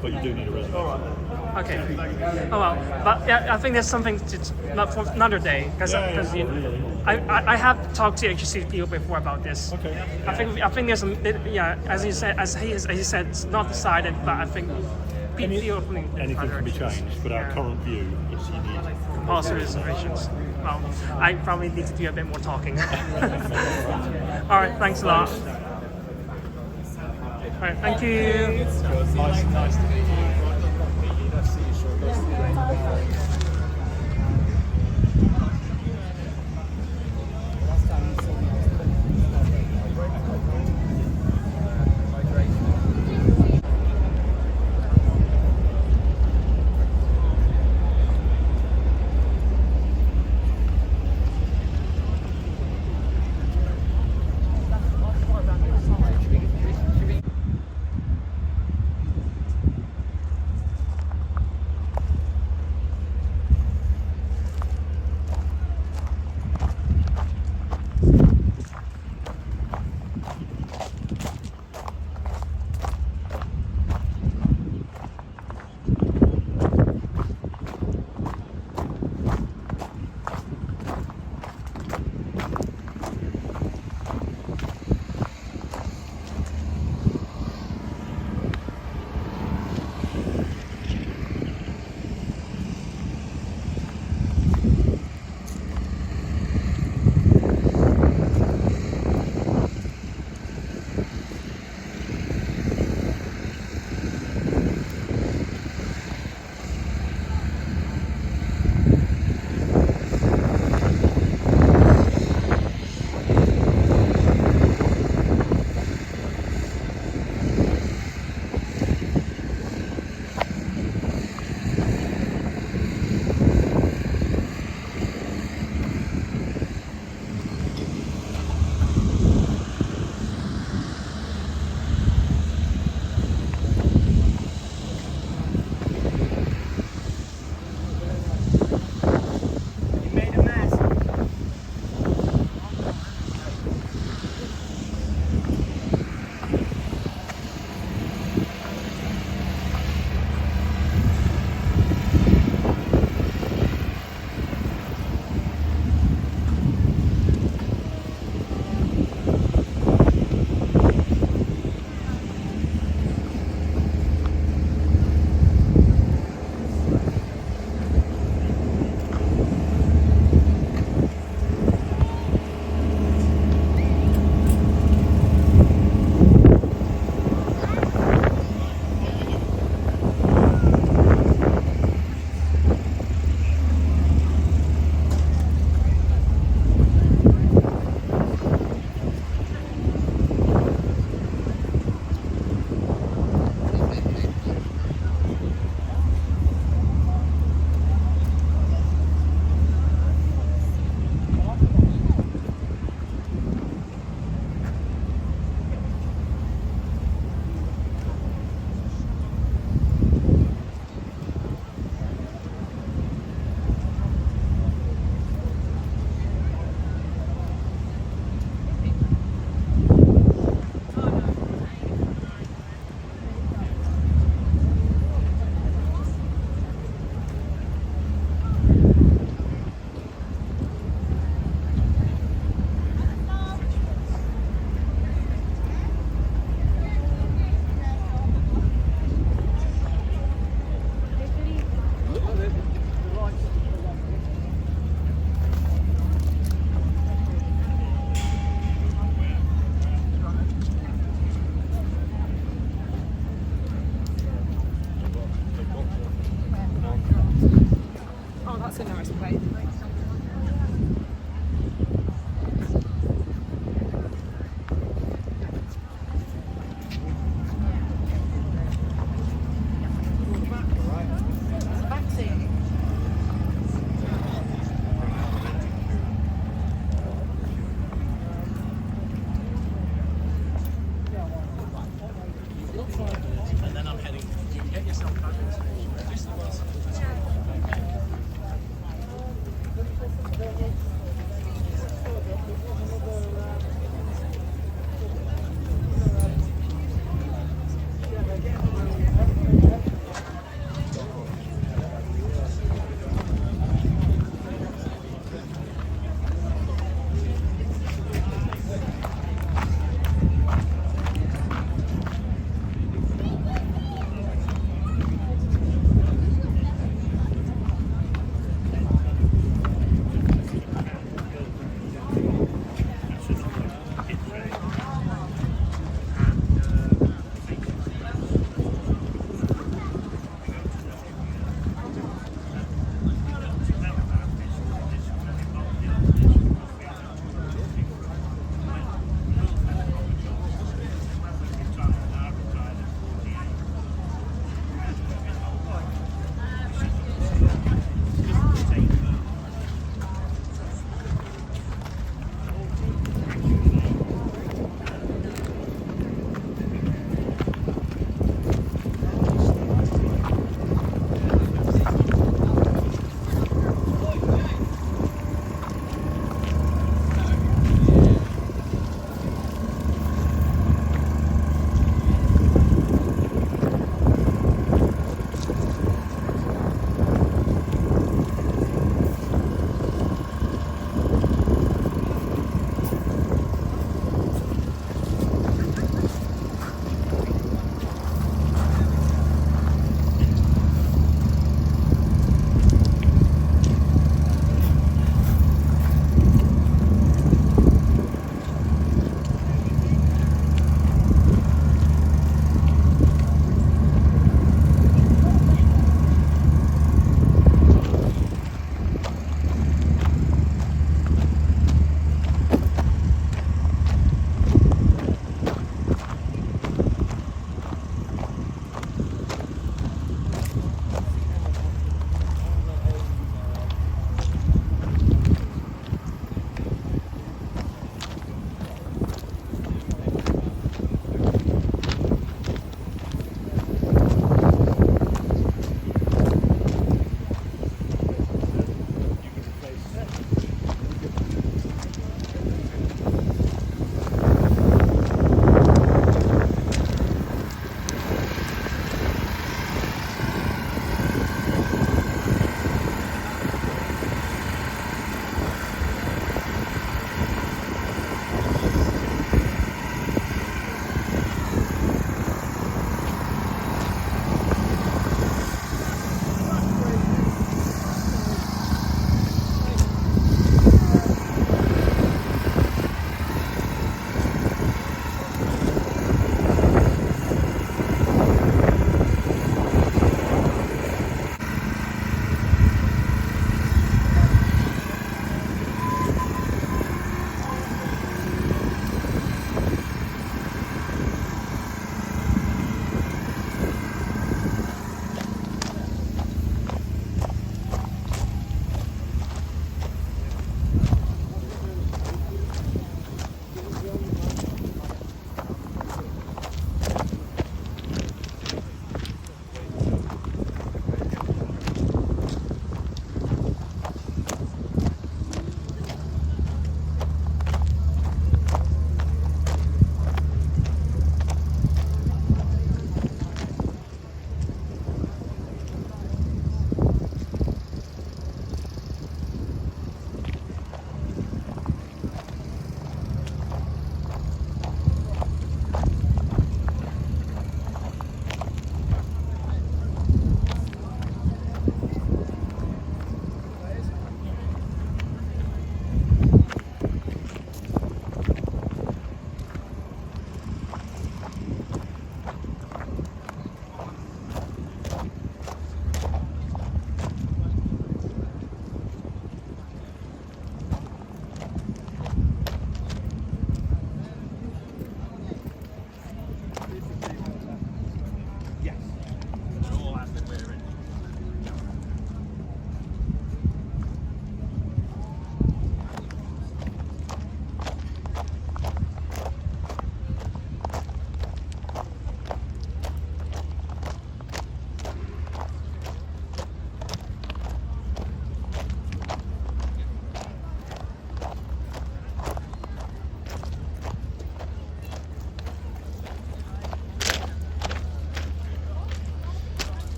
but you do need a reservation. Okay. Oh well, but yeah, I think there's something not for another day because I have talked to HSC people before about this. Okay. I think there's as he said, it's not decided, but I think anything can be changed. But our current view is you need compulsory reservations. Well, I probably need to do a bit more talking. All right, thanks a lot. All right, thank you. Nice to meet you.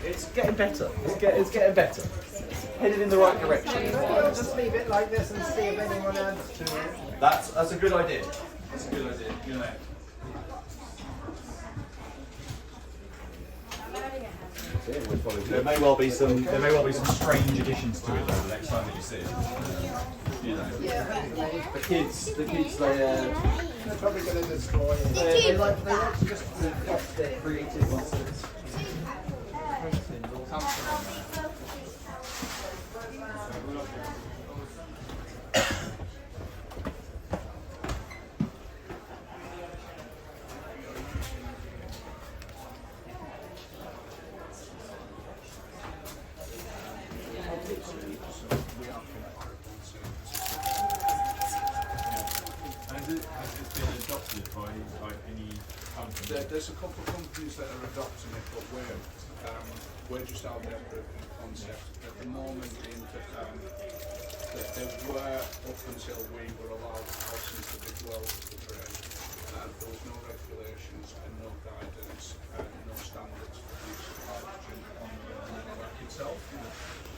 It's getting better. It's getting better. It's headed in the right direction. Just leave it like this and see if anyone adds to it. That's a good idea. That's a good idea. You know. There may well be some strange additions to it though the next time that you see it. You know. The kids they're probably going to destroy it. they like to just reflect their creative license. like any company? There's a couple of companies that are adopting it, but we're just out there proving the concept. At the moment, that there were, up until we were allowed out into the world of the trade, there was no regulations and no guidance, no standards for the use of hydrogen on the track itself.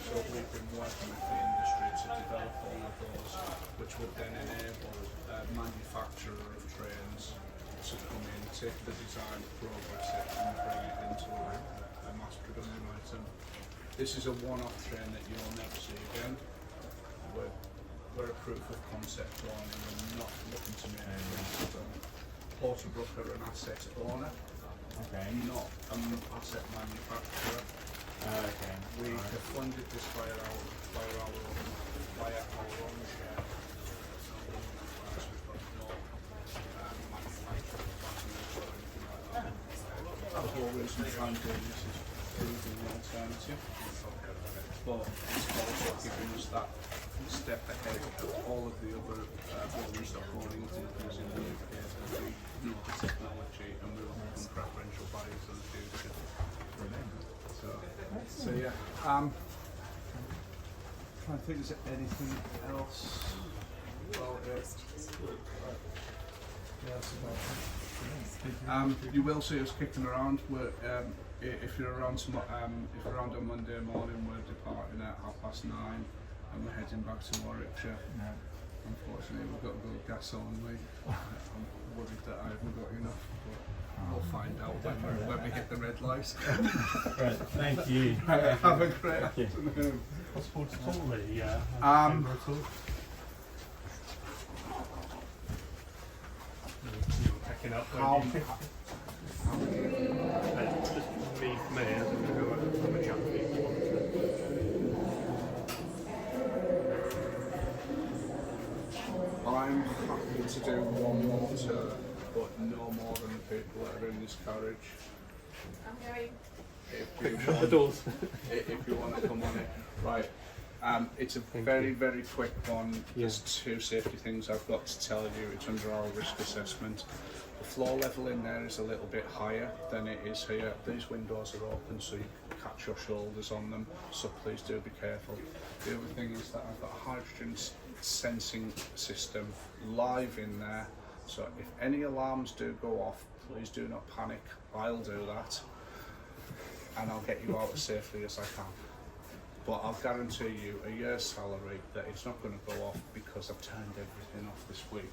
So we've been working with the industry to develop all of those, which would then enable a manufacturer of trains to come in, take the design, progress it, and bring it into a mass production item. This is a one-off train that you'll never see again. We're a proof of concept one, and we're not looking to make trains. Porterbrook are an asset owner, not an asset manufacturer. We have funded this via our own share. The whole reason behind doing this is proving the alternative, but it's also giving us that step ahead of all of the other rolling stock holding companies in the UK that we know the technology and we will become preferential buyers in the future. So yeah, trying to think, is there anything else? Well, you will see us kicking around. If you're around on Monday morning, we're departing at 9:30 and we're heading back to Warwickshire. Unfortunately, we've got good gas only. I'm worried that I haven't got enough, but we'll find out when we hit the red light. Right, thank you. Have a great afternoon. Possible to call the Picking up How just me, I don't know, I'm a junkie. I'm happy to do one more tour, but no more than the people that are in this carriage. If you want to come on it, right. It's a very quick one. There's two safety things I've got to tell you. It's under our risk assessment. The floor level in there is a little bit higher than it is here. These windows are open so you can catch your shoulders on them, so please do be careful. The other thing is that I've got a hydrogen sensing system live in there, so if any alarms do go off, please do not panic. I'll do that and I'll get you out as safely as I can. But I'll guarantee you a year's salary that it's not going to go off because I've turned everything off this week.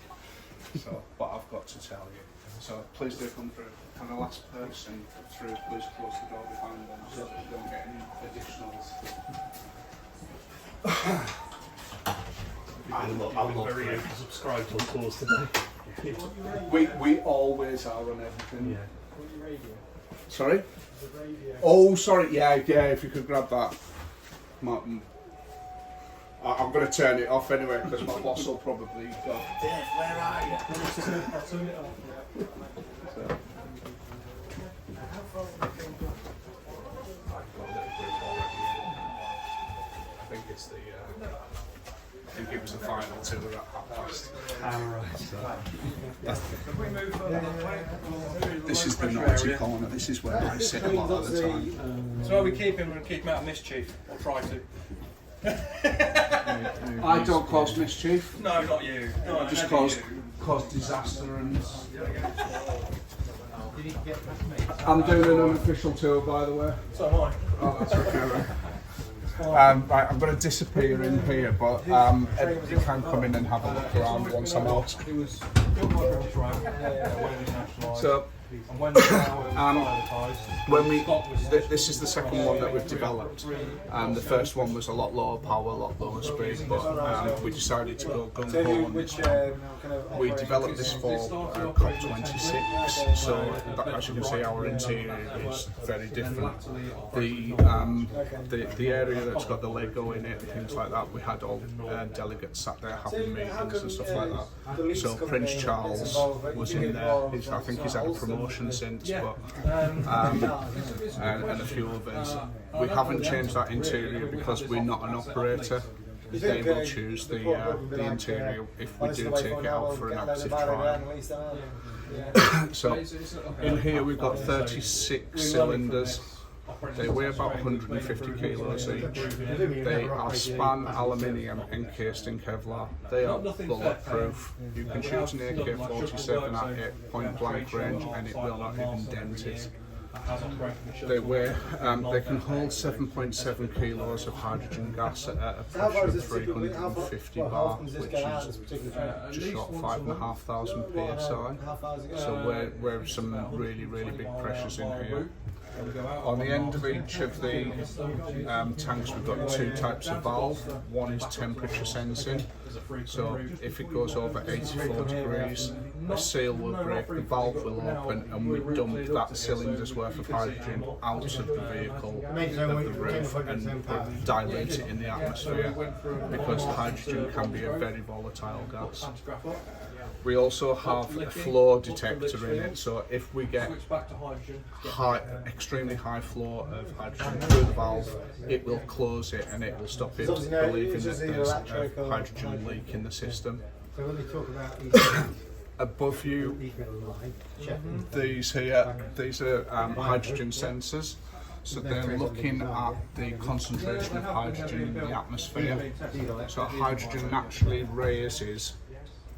So, but I've got to tell you. So please do come through. And the last person through, please close the door behind them so that you don't get any additionals. I'm very oversubscribed to the course today. We always are on everything. Yeah. Sorry? Oh, sorry. Yeah. If you could grab that. I'm going to turn it off anyway because my boss will probably go, Dave, where are you? I'll turn it off. So. I think it was the final tour at 8:30. This is the naughty corner. This is where I sit a lot of the time. So are we keep him out of mischief, or try to? I don't cause mischief. No, not you. No, I just cause disaster and. I'm doing an unofficial tour, by the way. So am I. Oh, that's okay. Right, I'm going to disappear in here, but you can come in and have a look around once I'm out. So, this is the second one that we've developed. The first one was a lot lower power, a lot lower speed, but we decided to go gung-ho on this one. We developed this for COP26, so as you can see, our interior is very different. The area that's got the Lego in it, things like that, we had all delegates sat there having meetings and stuff like that. So Prince Charles was in there. I think he's had a promotion since, but and a few others. We haven't changed that interior because we're not an operator. They will choose the interior if we do take it out for an active trial. So in here we've got 36 cylinders. They weigh about 150 kilos each. They are span aluminium encased in Kevlar. They are bulletproof. You can shoot an AK-47 at it point blank range and it will not even dent it. They weigh, they can hold 7.7 kilos of hydrogen gas at a pressure of 350 bar, which is just short of 5,500 psi. So we're some really big pressures in here. On the end of each of the tanks we've got two types of valve. One is temperature sensing, so if it goes over 84 degrees, the seal will break, the valve will open, and we dump that cylinder's worth of hydrogen out of the vehicle, of the roof, and dilute it in the atmosphere, because hydrogen can be a very volatile gas. We also have a flow detector in it, so if we get extremely high flow of hydrogen through the valve, it will close it and it will stop it believing that there's a hydrogen leak in the system. Above you, these here, these are hydrogen sensors. So they're looking at the concentration of hydrogen in the atmosphere. So hydrogen naturally raises,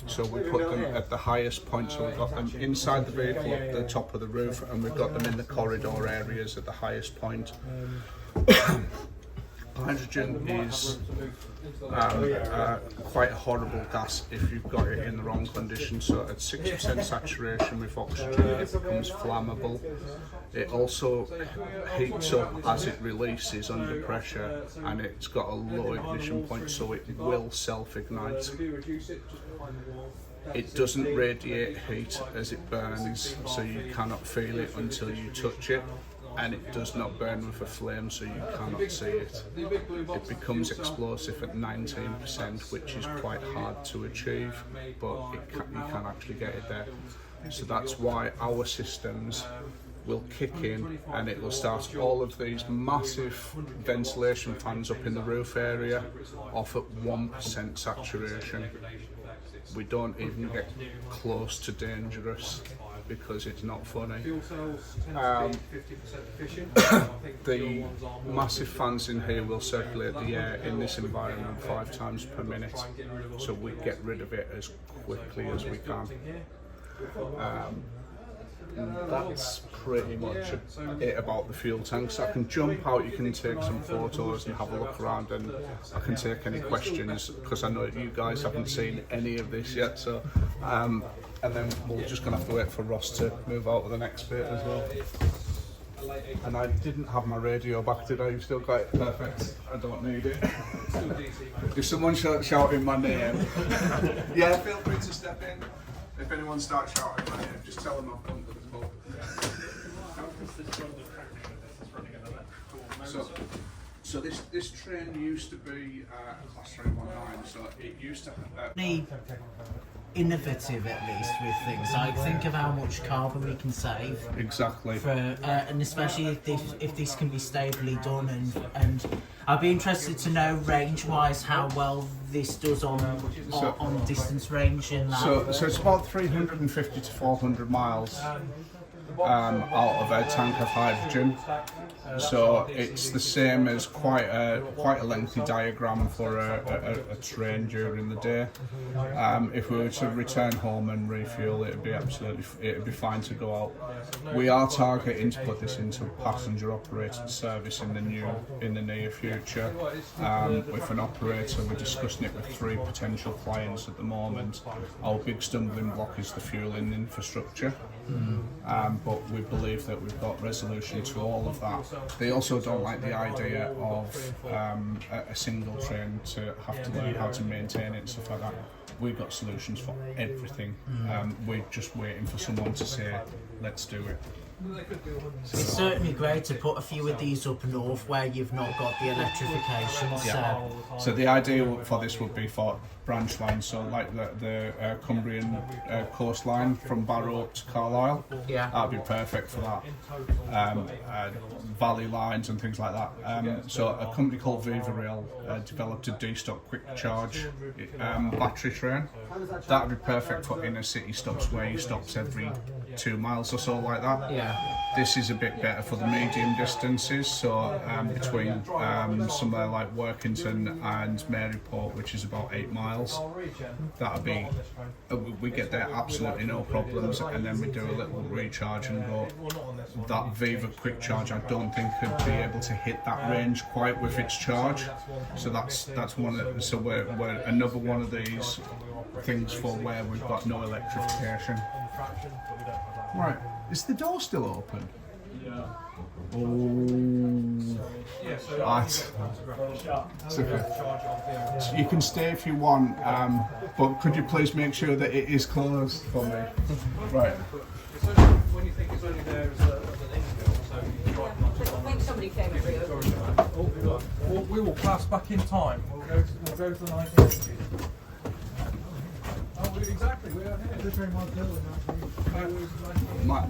so we put them at the highest point, so we've got them inside the vehicle at the top of the roof, and we've got them in the corridor areas at the highest point. Hydrogen is quite a horrible gas if you've got it in the wrong condition. So at 6% saturation with oxygen, it becomes flammable. It also heats up as it releases under pressure, and it's got a low ignition point, so it will self-ignite. It doesn't radiate heat as it burns, so you cannot feel it until you touch it. And it does not burn with a flame, so you cannot see it. It becomes explosive at 19%, which is quite hard to achieve, but you can actually get it there. So that's why our systems will kick in, and it will start all of these massive ventilation fans up in the roof area off at 1% saturation. We don't even get close to dangerous, because it's not funny. The massive fans in here will circulate the air in this environment 5 times per minute, so we get rid of it as quickly as we can. That's pretty much it about the fuel tanks. I can jump out, you can take some photos and have a look around, and I can take any questions, because I know you guys haven't seen any of this yet. So and then we're just going to have to wait for Ross to move out with the next bit as well. And I didn't have my radio back today. You've still got it? Perfect. I don't need it. If someone shouting my name, yeah, feel free to step in. If anyone starts shouting my name, just tell them I've come to the pub. So this train used to be a class 319, so it used to innovative, at least, with things. Like, think of how much carbon we can save. Exactly. And especially if this can be stably done, and I'd be interested to know range-wise how well this does on distance range and that. So it's about 350 to 400 miles out of a tank of hydrogen. So it's the same as quite a lengthy diagram for a train during the day. If we were to return home and refuel, it'd be fine to go out. We are targeting to put this into passenger operated service in the near future. With an operator, we're discussing it with 3 potential clients at the moment. Our big stumbling block is the fueling infrastructure. But we believe that we've got resolution to all of that. They also don't like the idea of a single train to have to learn how to maintain it and stuff like that. We've got solutions for everything. We're just waiting for someone to say, let's do it. It's certainly great to put a few of these up north where you've not got the electrification. So the idea for this would be for branch lines, so like the Cumbrian coastline from Barrow up to Carlisle. Yeah. That'd be perfect for that. Valley lines and things like that. So a company called Viva Rail developed a D-stop quick charge battery train. That'd be perfect for inner city stops where you stops every 2 miles or so like that. Yeah. This is a bit better for the medium distances, so between somewhere like Workington and Maryport, which is about 8 miles. That'd be, we get there absolutely no problems, and then we do a little recharge and go. That Viva quick charge I don't think could be able to hit that range quite with its charge, so that's one of, so we're another one of these things for where we've got no electrification. Right, is the door still open? Yeah. Oh, right. It's okay. So you can stay if you want, but could you please make sure that it is closed for me? Right. When you think it's only there as an infill, so you try I think somebody came through. we will class back in time. We'll go to the 1950s. Oh, exactly. We are here.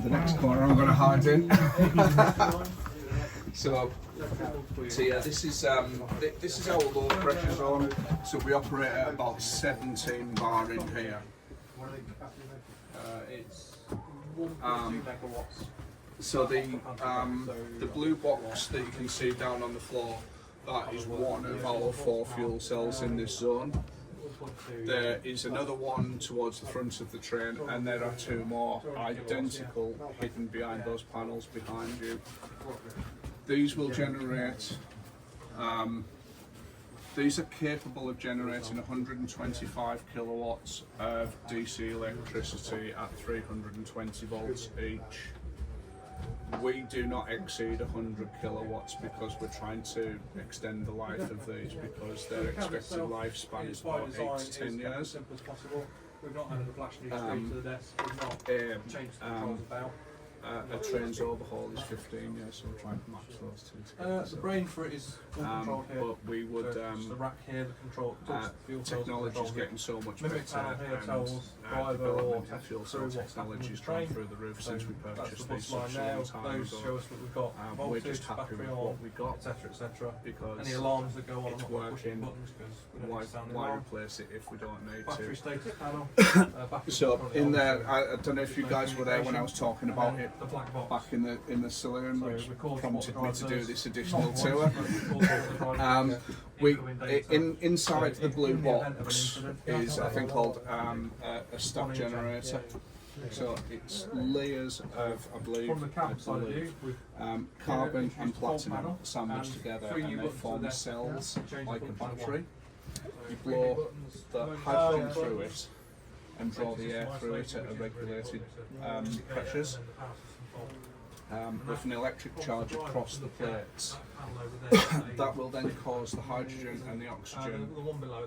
The next corner I'm going to hide in. So yeah, this is our low pressure zone. So we operate at about 17 bar in here. It's so the blue box that you can see down on the floor, that is one of our 4 fuel cells in this zone. There is another one towards the front of the train, and there are 2 more identical hidden behind those panels behind you. These will generate, these are capable of generating 125 kilowatts of DC electricity at 320 volts each. We do not exceed 100 kilowatts because we're trying to extend the life of these, because their expected lifespan is about 8 to 10 years. We've not added a flash screen to the desk. We've not changed the controls about. A train's overhaul is 15 years, so we're trying to match those two together. The brain for it is all controlled here. But we would, the rack here, the control, technology is getting so much Mimic better, here tells driver or development of fuel cell technology has gone through the roof since we purchased these such a long time those show us what we've got. We're just happy with what we got, etc. because any alarms that go on, it's working. Why replace it if we don't need battery to? status panel. So in there, I don't know if you guys were there when I was talking about it back in the saloon, which prompted me to do this additional tour. Inside the blue box is a thing called a stack generator. So it's layers of, I believe, carbon and platinum sandwiched together, and they form cells like a battery. You blow the hydrogen through it and draw the air through it at a regulated pressures. With an electric charge across the plates. That will then cause the hydrogen and the oxygen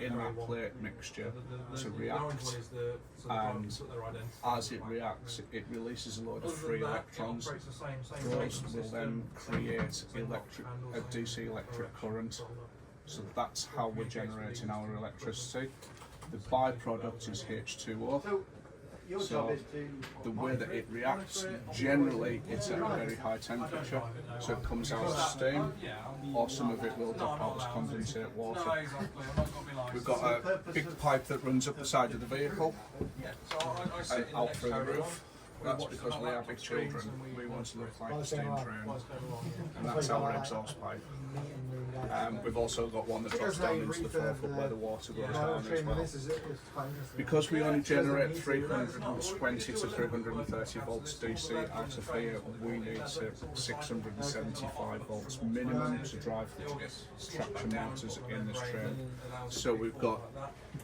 in that plate mixture to react, and as it reacts, it releases a load of free electrons. Those will then create a DC electric current. So that's how we're generating our electricity. The byproduct is H2O. So the way that it reacts, generally it's at a very high temperature, so it comes out as steam, or some of it will drop out as condensate water. We've got a big pipe that runs up the side of the vehicle and out through the roof. That's because we are big children. We want to look like a steam train, and that's our exhaust pipe. We've also got one that drops down into the 4 foot where the water goes down as well. Because we only generate 320 to 330 volts DC out of here, we need 675 volts minimum to drive traction motors in this train. So we've got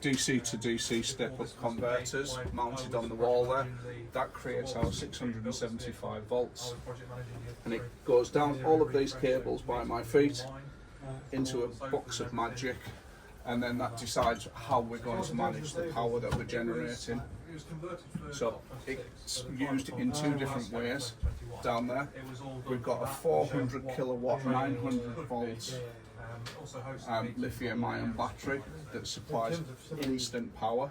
DC to DC step-up converters mounted on the wall there. That creates our 675 volts, and it goes down all of these cables by my feet into a box of magic, and then that decides how we're going to manage the power that we're generating. So it's used in 2 different ways down there. We've got a 400 kilowatt, 900 volts lithium ion battery that supplies instant power.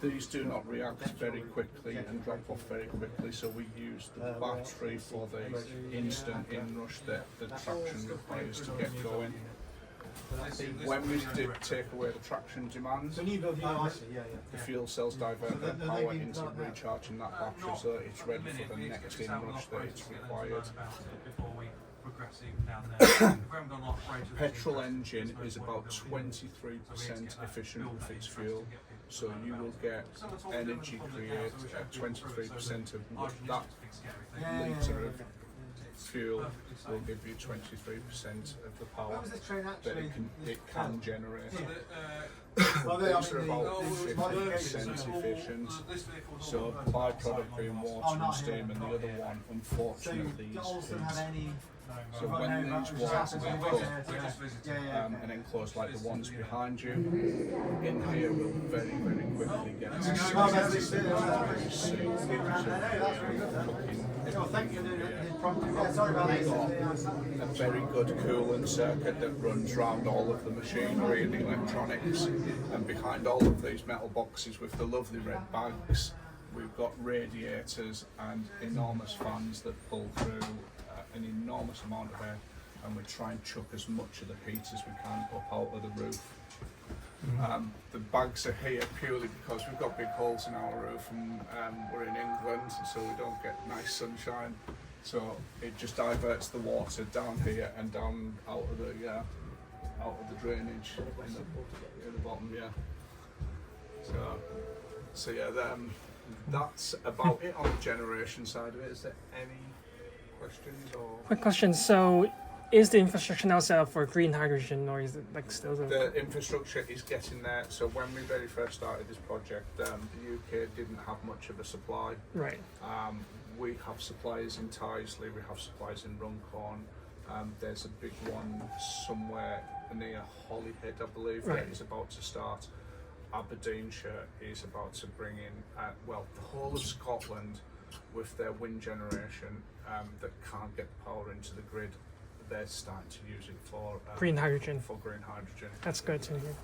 These do not react very quickly and drop off very quickly, so we use the battery for the instant inrush that the traction requires to get going. When we take away the traction demand, the fuel cells divert their power into recharging that battery so that it's ready for the next inrush that it's required. Petrol engine is about 23% efficient with its fuel, so you will get energy created at 23% of that litre of fuel will give you 23% of the power that it can generate. These are about 50% efficient, so byproduct being water and steam, and the other one, unfortunately, is heat. So when these wires are cut and enclosed like the ones behind you, in here will very, very quickly get to 60 degrees C. A very good coolant circuit that runs around all of the machinery and the electronics, and behind all of these metal boxes with the lovely red bags, we've got radiators and enormous fans that pull through an enormous amount of air, and we try and chuck as much of the heat as we can up out of the roof. The bags are here purely because we've got big holes in our roof, and we're in England, so we don't get nice sunshine. So it just diverts the water down here and down out of the drainage in the bottom. Yeah. So yeah, that's about it on the generation side of it. Is there any questions or? Quick question. So, is the infrastructure now set up for green hydrogen, or is it like still? The infrastructure is getting there. So when we very first started this project, the UK didn't have much of a supply. Right. We have suppliers in Tyseley, we have suppliers in Runcorn. There's a big one somewhere near Holyhead, I believe, that is about to start. Aberdeenshire is about to bring in, well, the whole of Scotland with their wind generation that can't get the power into the grid. They're starting to use it for green hydrogen. That's good to hear.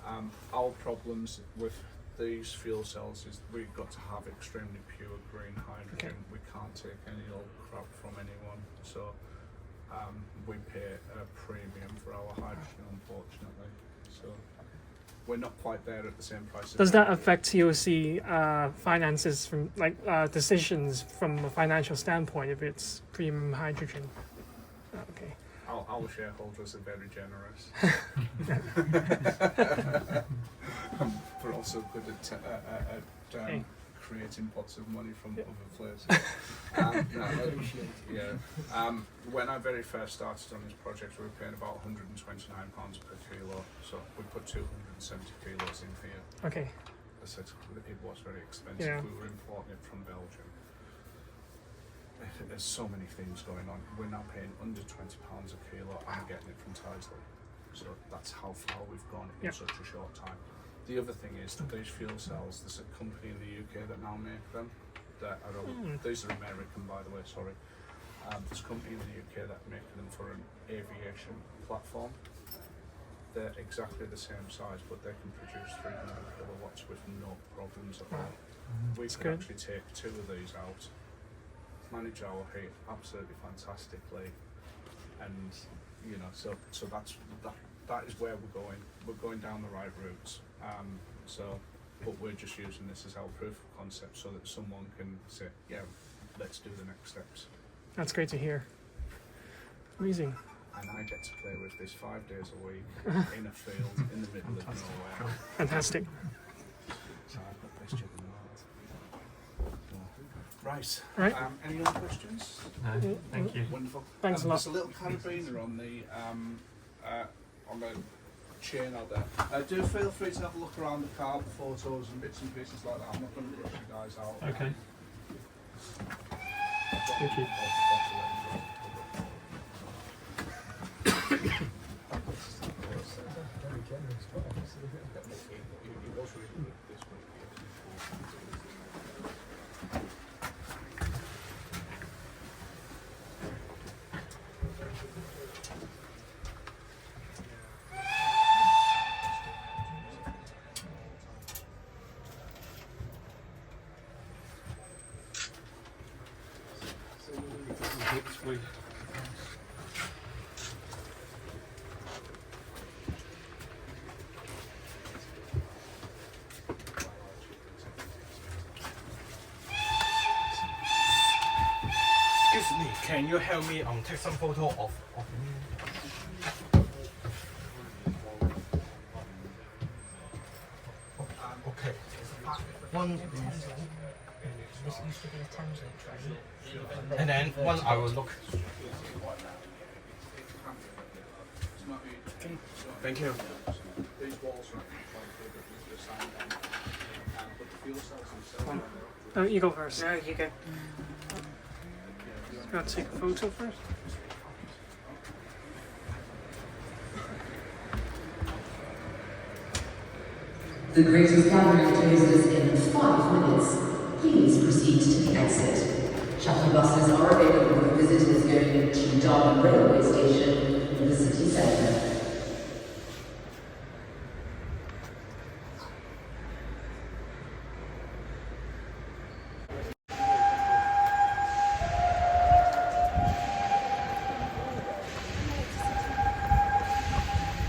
Our problems with these fuel cells is we've got to have extremely pure green hydrogen. We can't take any old crap from anyone, so we pay a premium for our hydrogen, unfortunately. So we're not quite there at the same price. Does that affect TOC finances from decisions from a financial standpoint if it's premium hydrogen? Okay. Our shareholders are very generous. We're also good at creating pots of money from other places. When I very first started on this project, we were paying about £129 per kilo. So we put 270 kilos in here. Okay. So it was very expensive. Yeah. We were importing it from Belgium. There's so many things going on. We're now paying under £20 a kilo and getting it from Tyseley. So that's how far we've gone in such a short time. The other thing is that these fuel cells, there's a company in the UK that now make them. That are these are American, by the way, sorry. There's a company in the UK that make them for an aviation platform. They're exactly the same size, but they can produce 300 kilowatts with no problems at all. We can actually take 2 of these out, manage our heat absolutely fantastically, and so that is where we're going. We're going down the right routes. But we're just using this as our proof of concept so that someone can say, yeah, let's do the next steps. That's great to hear. Amazing. And I get to play with this 5 days a week in a field in the middle of nowhere. Fantastic. So I've got this job in the world. Right. Any other questions? No, thank you. Wonderful. Thanks a lot. There's a little carabiner on the chain out there. Do feel free to have a look around the car, the photos and bits and pieces like that. I'm not going to rush you guys out. Okay. Thank you. Very generous. Excuse me, can you help me take some photo of me? Okay. One. This used to be a Thameslink train. And then one I will look. Thank you. These walls are the sign down, but the fuel cells themselves. Oh, you go first. No, you go. You want to take a photo first? The greatest gathering closes in 5 minutes. Please proceed to the exit. Shuttle buses are available for visitors going to Derby Railway Station in the city centre.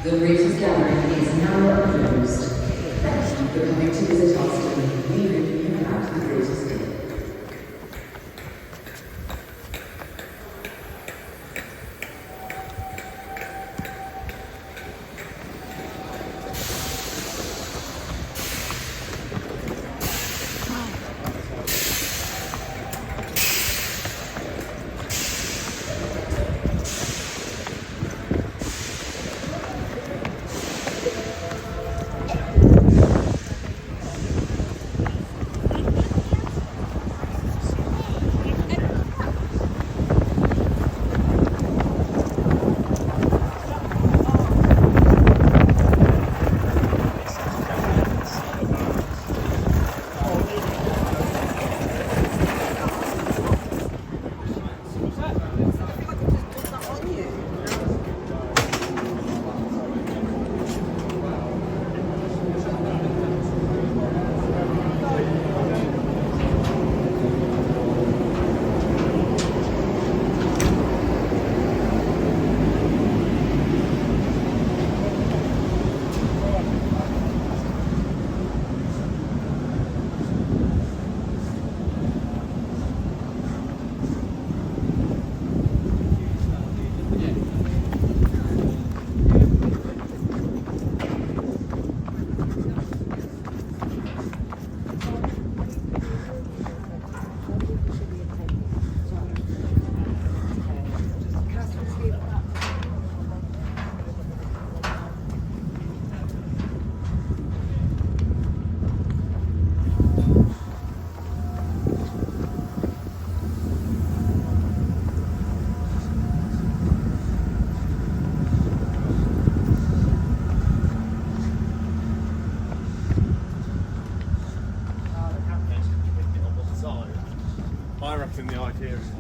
The greatest gathering is now closed. Thank you for coming to visit Alstom. We hope you have the greatest day. I reckon the idea is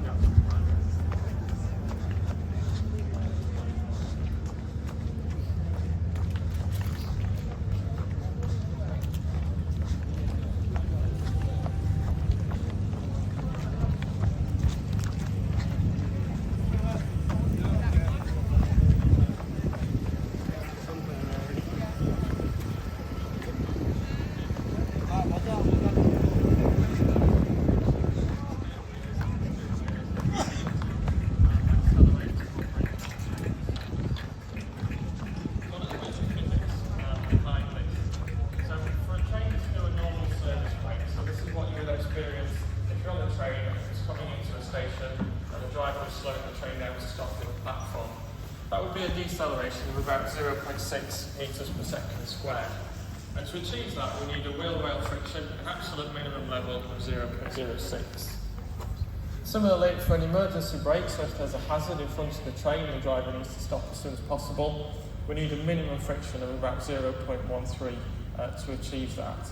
that would be a deceleration of about 0.6 metres per second squared. And to achieve that, we need a wheel-rail friction at an absolute minimum level of 0.06. Similarly, for an emergency brake, so if there's a hazard in front of the train and the driver needs to stop as soon as possible, we need a minimum friction of about 0.13 to achieve that.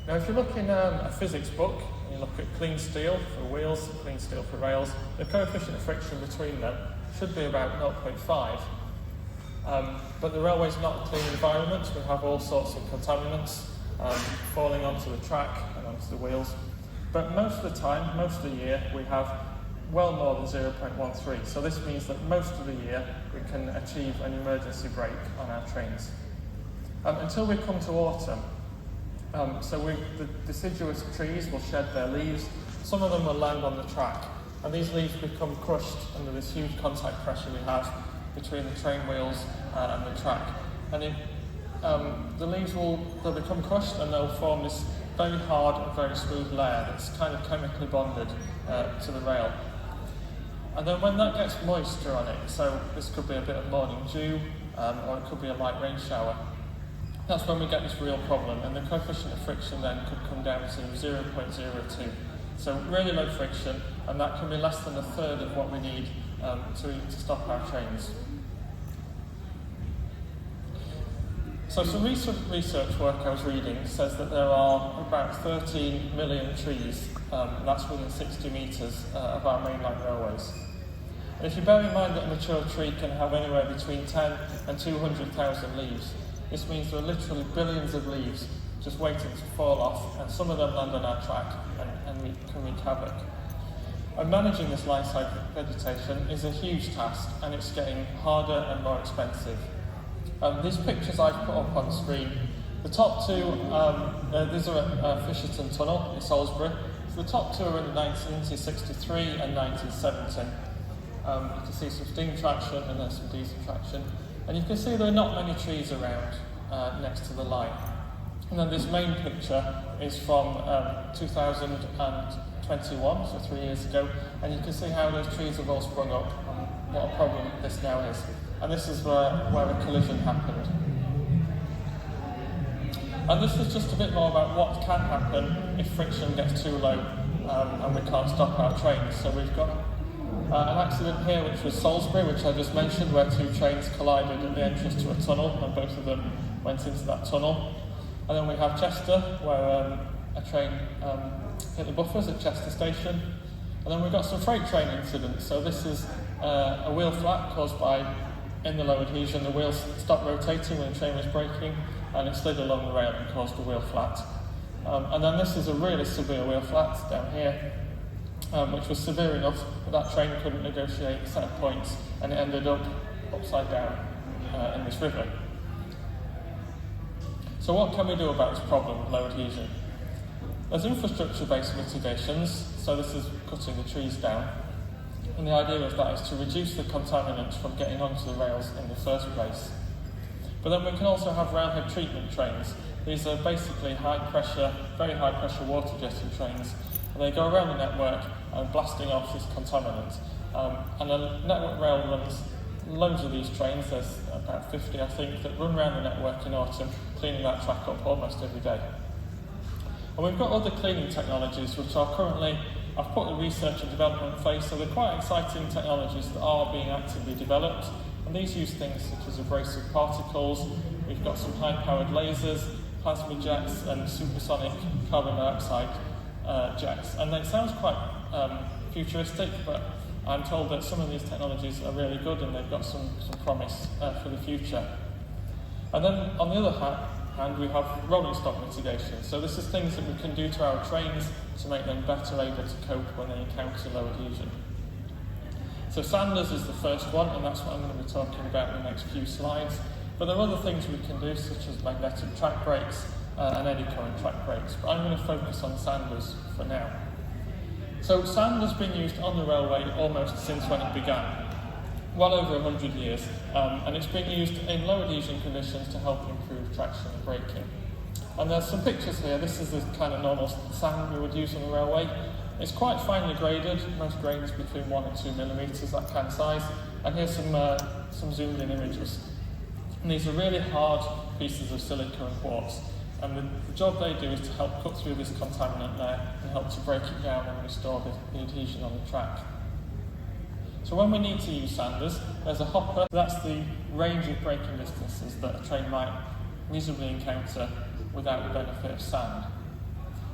Now if you look in a physics book, and you look at clean steel for wheels, clean steel for rails, the coefficient of friction between them should be about 0.5. But the railway's not a clean environment. We have all sorts of contaminants falling onto the track and onto the wheels. But most of the time, most of the year, we have well more than 0.13. So this means that most of the year we can achieve an emergency brake on our trains. Until we come to autumn, the deciduous trees will shed their leaves. Some of them will land on the track, and these leaves become crushed under this huge contact pressure we have between the train wheels and the track. And the leaves they'll become crushed and they'll form this very hard and very smooth layer that's kind of chemically bonded to the rail. And then when that gets moisture on it, so this could be a bit of morning dew or it could be a light rain shower, that's when we get this real problem, and the coefficient of friction then could come down to 0.02. So really low friction, and that can be less than a third of what we need to stop our trains. So some recent research work I was reading says that there are about 13 million trees, that's within 60 metres of our mainline railways. And if you bear in mind that a mature tree can have anywhere between 10 and 200,000 leaves, this means there are literally billions of leaves just waiting to fall off, and some of them land on our track and can wreak havoc. And managing this line-side vegetation is a huge task, and it's getting harder and more expensive. These pictures I've put up on the screen, the top two, these are at Fisherton Tunnel in Salisbury. So the top two are in 1963 and 1970. You can see some steam traction and then some diesel traction. And you can see there are not many trees around next to the line. And then this main picture is from 2021, so 3 years ago, and you can see how those trees have all sprung up and what a problem this now is. And this is where a collision happened. And this is just a bit more about what can happen if friction gets too low and we can't stop our trains. So we've got an accident here which was Salisbury, which I just mentioned, where two trains collided at the entrance to a tunnel and both of them went into that tunnel. And then we have Chester, where a train hit the buffers at Chester Station. And then we've got some freight train incidents. So this is a wheel flat caused by, in the low adhesion, the wheels stopped rotating when the train was braking and it slid along the rail and caused a wheel flat. And then this is a really severe wheel flat down here, which was severe enough that that train couldn't negotiate set points and it ended up upside down in this river. So what can we do about this problem with low adhesion? There's infrastructure-based mitigations, so this is cutting the trees down. And the idea of that is to reduce the contaminants from getting onto the rails in the first place. But then we can also have railhead treatment trains. These are basically high-pressure, very high-pressure water-jetting trains. And they go around the network and blasting off this contaminant. And the Network Rail runs loads of these trains. There's about 50, I think, that run around the network in autumn, cleaning that track up almost every day. And we've got other cleaning technologies which are currently, I've put in research and development phase, so they're quite exciting technologies that are being actively developed. And these use things such as abrasive particles. We've got some high-powered lasers, plasma jets, and supersonic carbon dioxide jets. And it sounds quite futuristic, but I'm told that some of these technologies are really good and they've got some promise for the future. And then on the other hand, we have rolling stock mitigation. So this is things that we can do to our trains to make them better able to cope when they encounter low adhesion. So Sanders is the first one, and that's what I'm going to be talking about in the next few slides. But there are other things we can do, such as magnetic track brakes and eddy current track brakes. But I'm going to focus on Sanders for now. So sand has been used on the railway almost since when it began, well over 100 years, and it's been used in low adhesion conditions to help improve traction and braking. And there's some pictures here. This is the kind of normal sand we would use on the railway. It's quite finely graded, most grains between 1 and 2 millimetres, that kind of size. And here's some zoomed in images. And these are really hard pieces of silica and quartz. And the job they do is to help cut through this contaminant there and help to break it down and restore the adhesion on the track. So when we need to use sanders, there's a hopper. That's the range of braking distances that a train might reasonably encounter without the benefit of sand.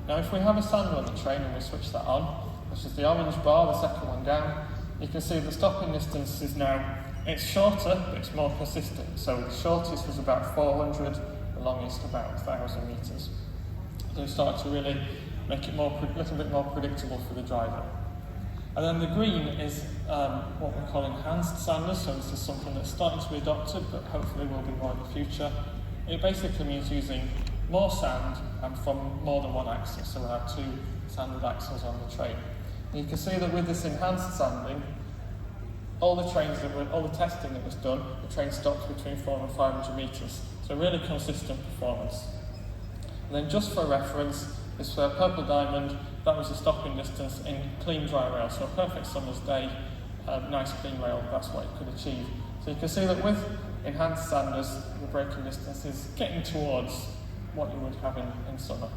Now if we have a sander on the train and we switch that on, which is the orange bar, the second one down, you can see the stopping distance is now, it's shorter, but it's more persistent. So the shortest was about 400, the longest about 1,000 metres. So we start to really make it a little bit more predictable for the driver. And then the green is what we call enhanced sanders, so this is something that's starting to be adopted, but hopefully will be more in the future. It basically means using more sand and from more than one axis, so we'll have 2 sanded axles on the train. And you can see that with this enhanced sanding, all the testing that was done, the train stopped between 400 and 500 metres, so really consistent performance. And then just for reference, this purple diamond, that was the stopping distance in clean dry rail, so a perfect summer's day, nice clean rail, that's what it could achieve. So you can see that with enhanced sanders, the braking distance is getting towards what you would have in summer.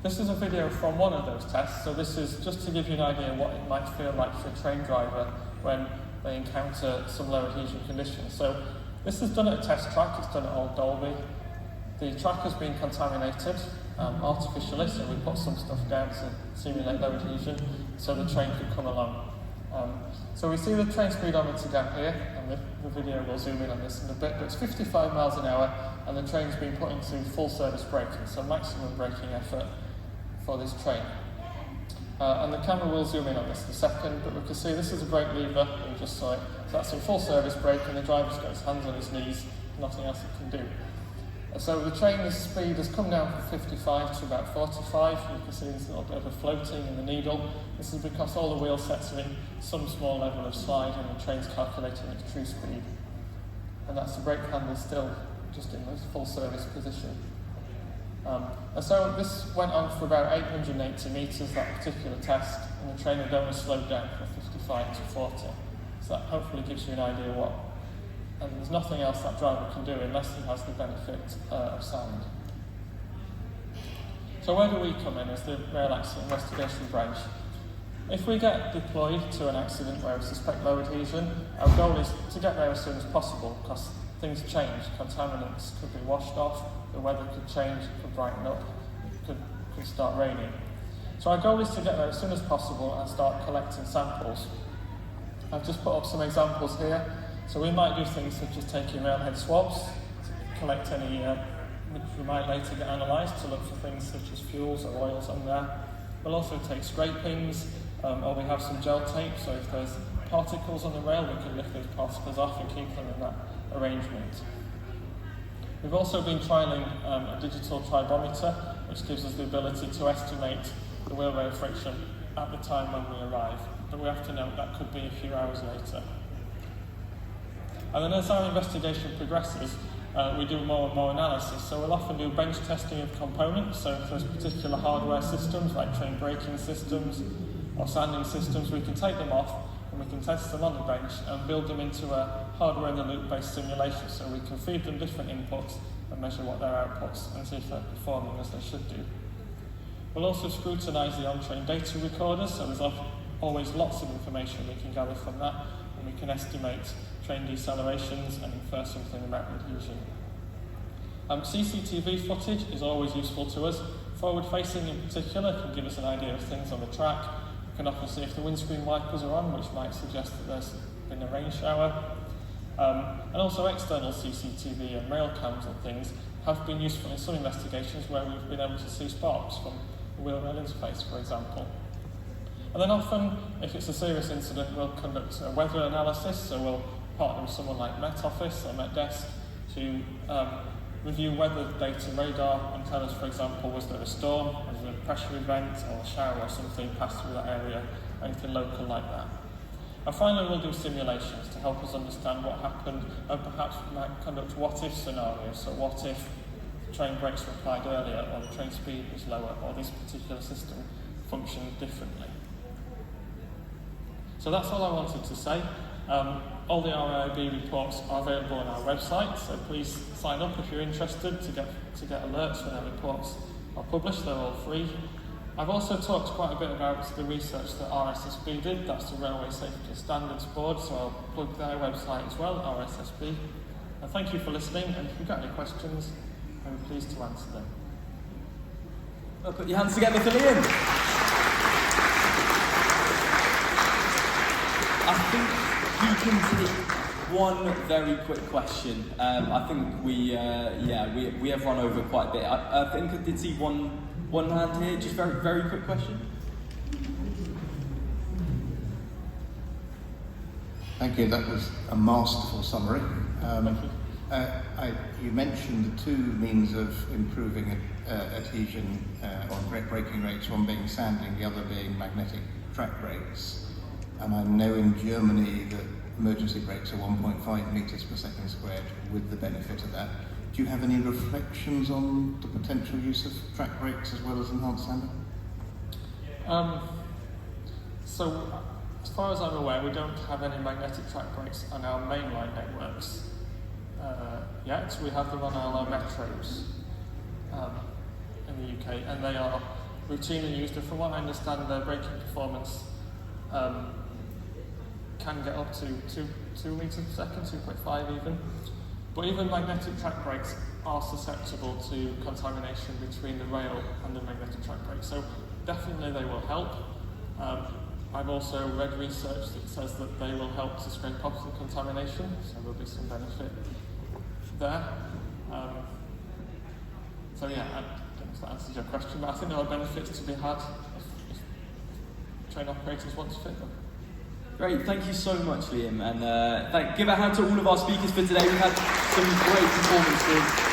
This is a video from one of those tests, so this is just to give you an idea what it might feel like for a train driver when they encounter some low adhesion conditions. So this is done at a test track, it's done at Old Dalby. The track has been contaminated artificially, so we put some stuff down to simulate low adhesion so the train could come along. So we see the train speedometer down here, and the video will zoom in on this in a bit, but it's 55 miles an hour and the train's been put into full service braking, so maximum braking effort for this train. And the camera will zoom in on this in a second, but we can see this is a brake lever, we just saw it. So that's in full service brake and the driver's got his hands on his knees, nothing else it can do. So the train's speed has come down from 55 to about 45. You can see there's a little bit of a floating in the needle. This is because all the wheel sets are in some small level of slide and the train's calculating its true speed. And that's the brake handle still just in this full service position. And so this went on for about 880 metres, that particular test, and the train had only slowed down from 55 to 40. So that hopefully gives you an idea what. And there's nothing else that driver can do unless he has the benefit of sand. So where do we come in as the Rail Accident Investigation Branch? If we get deployed to an accident where we suspect low adhesion, our goal is to get there as soon as possible because things change. Contaminants could be washed off, the weather could change, it could brighten up, it could start raining. So our goal is to get there as soon as possible and start collecting samples. I've just put up some examples here. So we might do things such as taking railhead swabs to collect any which we might later get analysed to look for things such as fuels or oils on there. We'll also take scrapings, or we have some gel tape, so if there's particles on the rail we can lift those particles off and keep them in that arrangement. We've also been trialling a digital tribometer which gives us the ability to estimate the wheel rail friction at the time when we arrive, but we have to note that could be a few hours later. And then as our investigation progresses, we do more and more analysis. So we'll often do bench testing of components. So if there's particular hardware systems, like train braking systems or sanding systems, we can take them off and we can test them on the bench and build them into a hardware-in-the-loop based simulation. So we can feed them different inputs and measure what their outputs and see if they're performing as they should do. We'll also scrutinise the on-train data recorders. So there's always lots of information we can gather from that, and we can estimate train decelerations and infer something about adhesion. CCTV footage is always useful to us. Forward-facing in particular can give us an idea of things on the track. We can often see if the windscreen wipers are on, which might suggest that there's been a rain shower. And also external CCTV and rail cams and things have been useful in some investigations where we've been able to see sparks from the wheel rail interface, for example. And then often, if it's a serious incident, we'll conduct a weather analysis, so we'll partner with someone like Met Office or Met Desk to review weather data radar and tell us, for example, was there a storm, was there a pressure event or a shower or something passed through that area, anything local like that. And finally, we'll do simulations to help us understand what happened, and perhaps we might conduct what-if scenarios. So what if the train brakes were applied earlier, or the train speed was lower, or this particular system functioned differently. So that's all I wanted to say. All the RIB reports are available on our website, so please sign up if you're interested to get alerts when our reports are published. They're all free. I've also talked quite a bit about the research that RSSB did, that's the Railway Safety Standards Board, so I'll plug their website as well, RSSB. And thank you for listening, and if you've got any questions, I'm pleased to answer them. Well, put your hands together for Liam. I think you can take one very quick question. I think we have run over quite a bit. I think I did see one hand here. Just very quick question. Thank you. That was a masterful summary. You mentioned the two means of improving adhesion on braking rates, one being sanding, the other being magnetic track brakes. And I know in Germany that emergency brakes are 1.5 meters per second squared with the benefit of that. Do you have any reflections on the potential use of track brakes as well as enhanced sanding? So, as far as I'm aware, we don't have any magnetic track brakes on our mainline networks yet. We have them on our metros in the UK, and they are routinely used. And from what I understand, their braking performance can get up to 2 meters per second, 2.5 even. But even magnetic track brakes are susceptible to contamination between the rail and the magnetic track brake. So definitely they will help. I've also read research that says that they will help to scrape off the contamination, so there'll be some benefit there. So yeah, I don't know if that answers your question, but I think there are benefits to be had if train operators want to fit them. Great, thank you so much, Liam, and give a hand to all of our speakers for today. We've had some great performances.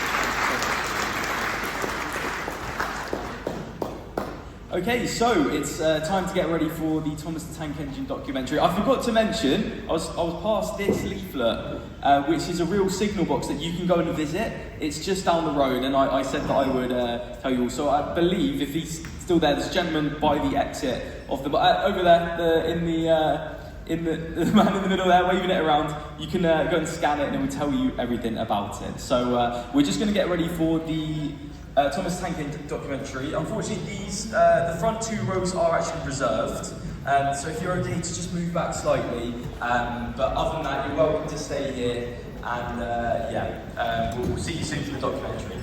Okay, so it's time to get ready for the Thomas the Tank Engine documentary. I forgot to mention, I was past this leaflet, which is a real signal box that you can go and visit. It's just down the road, and I said that I would tell you all. So I believe, if he's still there, there's a gentleman by the exit of the over there, the man in the middle there, waving it around. You can go and scan it, and it will tell you everything about it. So we're just going to get ready for the Thomas Tank Engine documentary. Unfortunately, the front 2 rows are actually reserved, so if you're okay to just move back slightly, but other than that, you're welcome to stay here, and we'll see you soon for the documentary.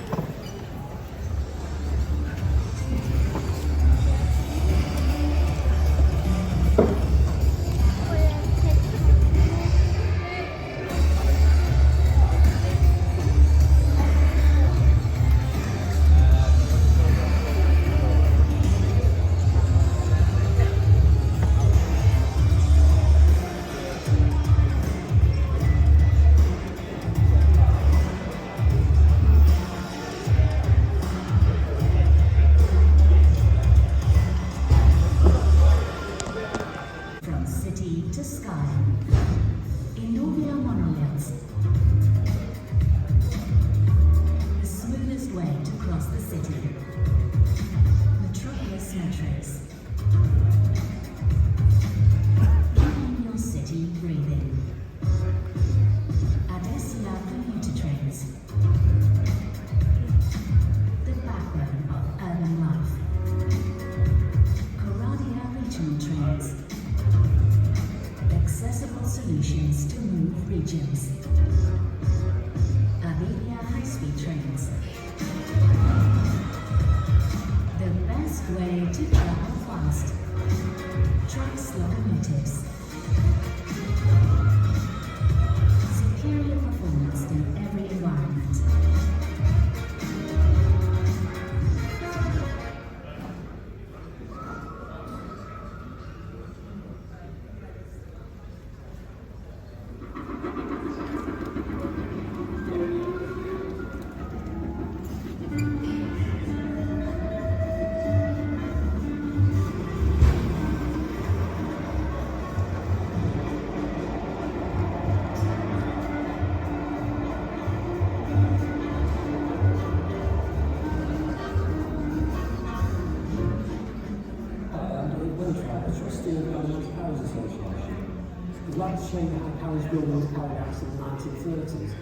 Buildings carried out in the 1930s,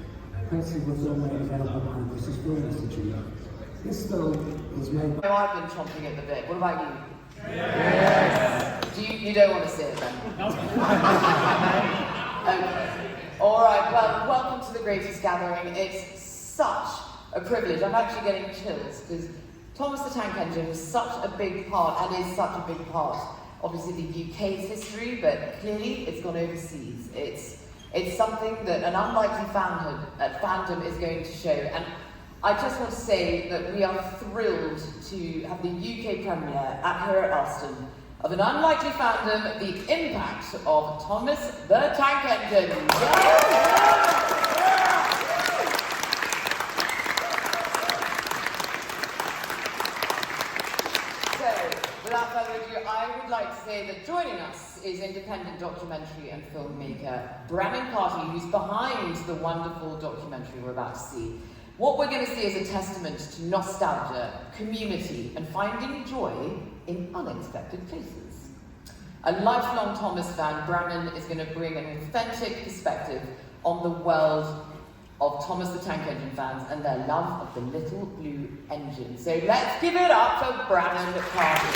courtesy of the already available man British Film Institute. This film was made by... I've been chomping at the bit. What about you? Yes. You don't want to say it then? Okay. All right, well, welcome to the Greatest Gathering. It's such a privilege. I'm actually getting chills because Thomas the Tank Engine was such a big part, and is such a big part, obviously, the UK's history, but clearly it's gone overseas. It's something that an unlikely fandom is going to show. And I just want to say that we are thrilled to have the UK premiere here at Alstom of an unlikely fandom, the impact of Thomas the Tank Engine. Without further ado, I would like to say that joining us is independent documentary and filmmaker Brannon Party, who's behind the wonderful documentary we're about to see. What we're going to see is a testament to nostalgia, community, and finding joy in unexpected places. A lifelong Thomas fan, Brannon is going to bring an authentic perspective on the world of Thomas the Tank Engine fans and their love of the little blue engine. So let's give it up for Brannon Party.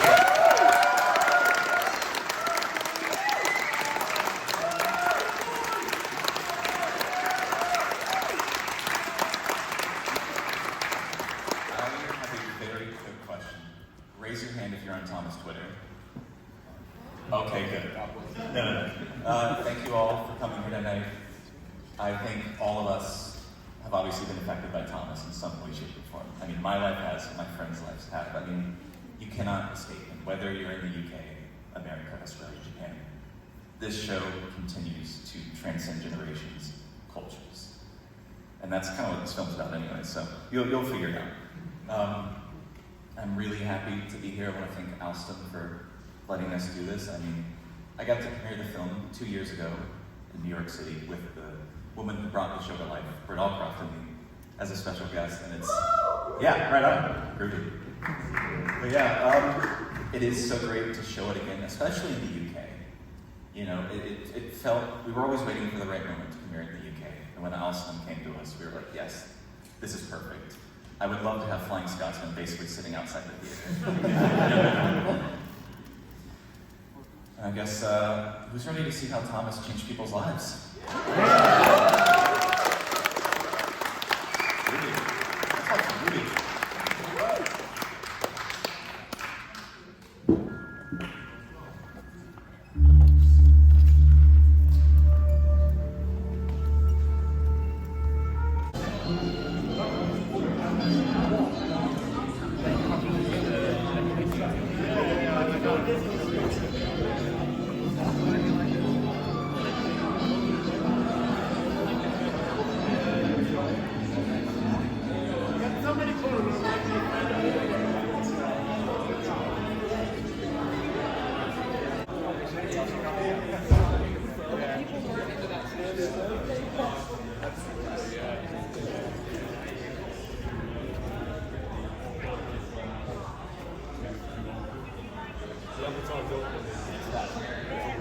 Raise your hand if you're on Thomas Twitter. Okay, good. No. Thank you all for coming here tonight. I think all of us have obviously been affected by Thomas in some way, shape, or form. I mean, my life has, my friends' lives have. I mean, you cannot escape him. Whether you're in the UK, America, Australia, Japan, this show continues to transcend generations, cultures. And that's kind of what this film's about anyway, so you'll figure it out. I'm really happy to be here. I want to thank Alstom for letting us do this. I mean, I got to premiere the film 2 years ago in New York City with the woman who brought the show to life, Britt Allcroft, and me, as a special guest, and it's, yeah, right on, groovy. But yeah, it is so great to show it again, especially in the UK. You know, it felt, we were always waiting for the right moment to premiere in the UK, and when Alstom came to us, we were like, yes, this is perfect. I would love to have Flying Scotsman basically sitting outside the theater. I guess, who's ready to see how Thomas changed people's lives?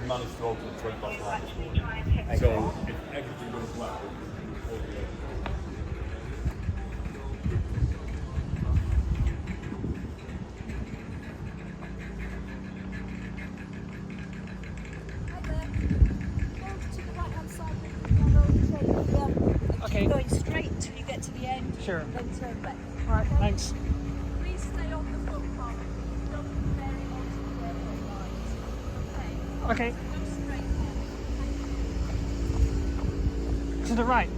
Managed to open at 20 past 9. So if everything goes well, Okay. Going straight until you get to the end. Sure. Then turn left. All right, thanks. Please stay on the footpath. Don't very onto the railway lines. Okay. Go straight. To the right.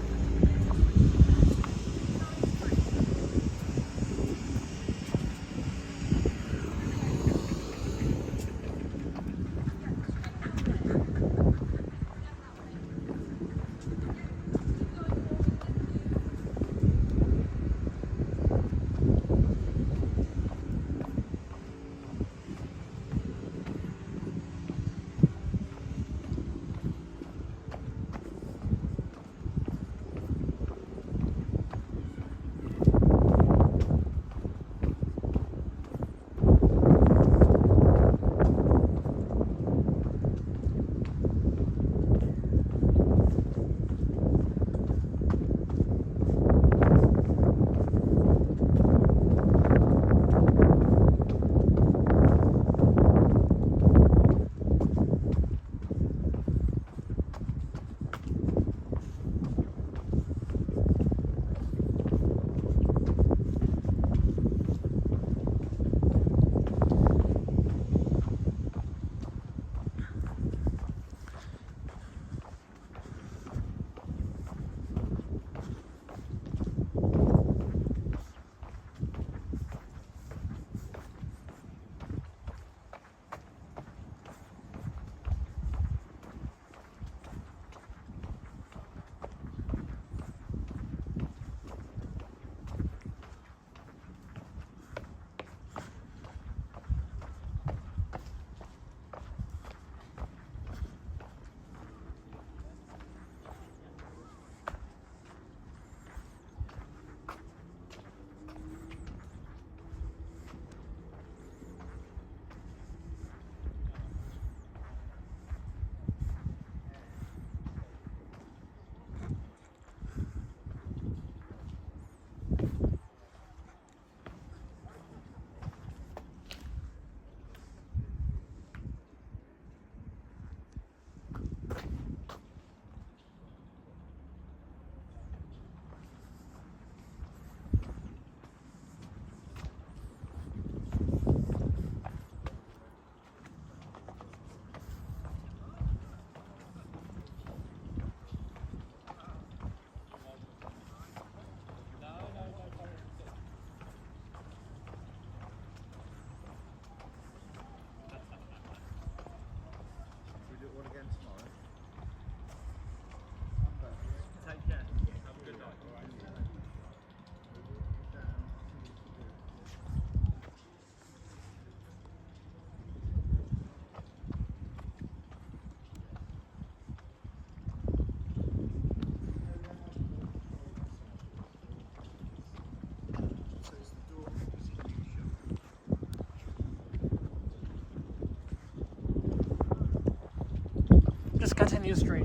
continue straight.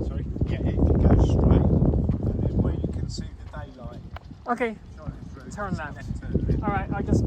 Sorry? Yeah, if you go straight, and then where you can see the daylight. Okay. Turn left. Alright, I just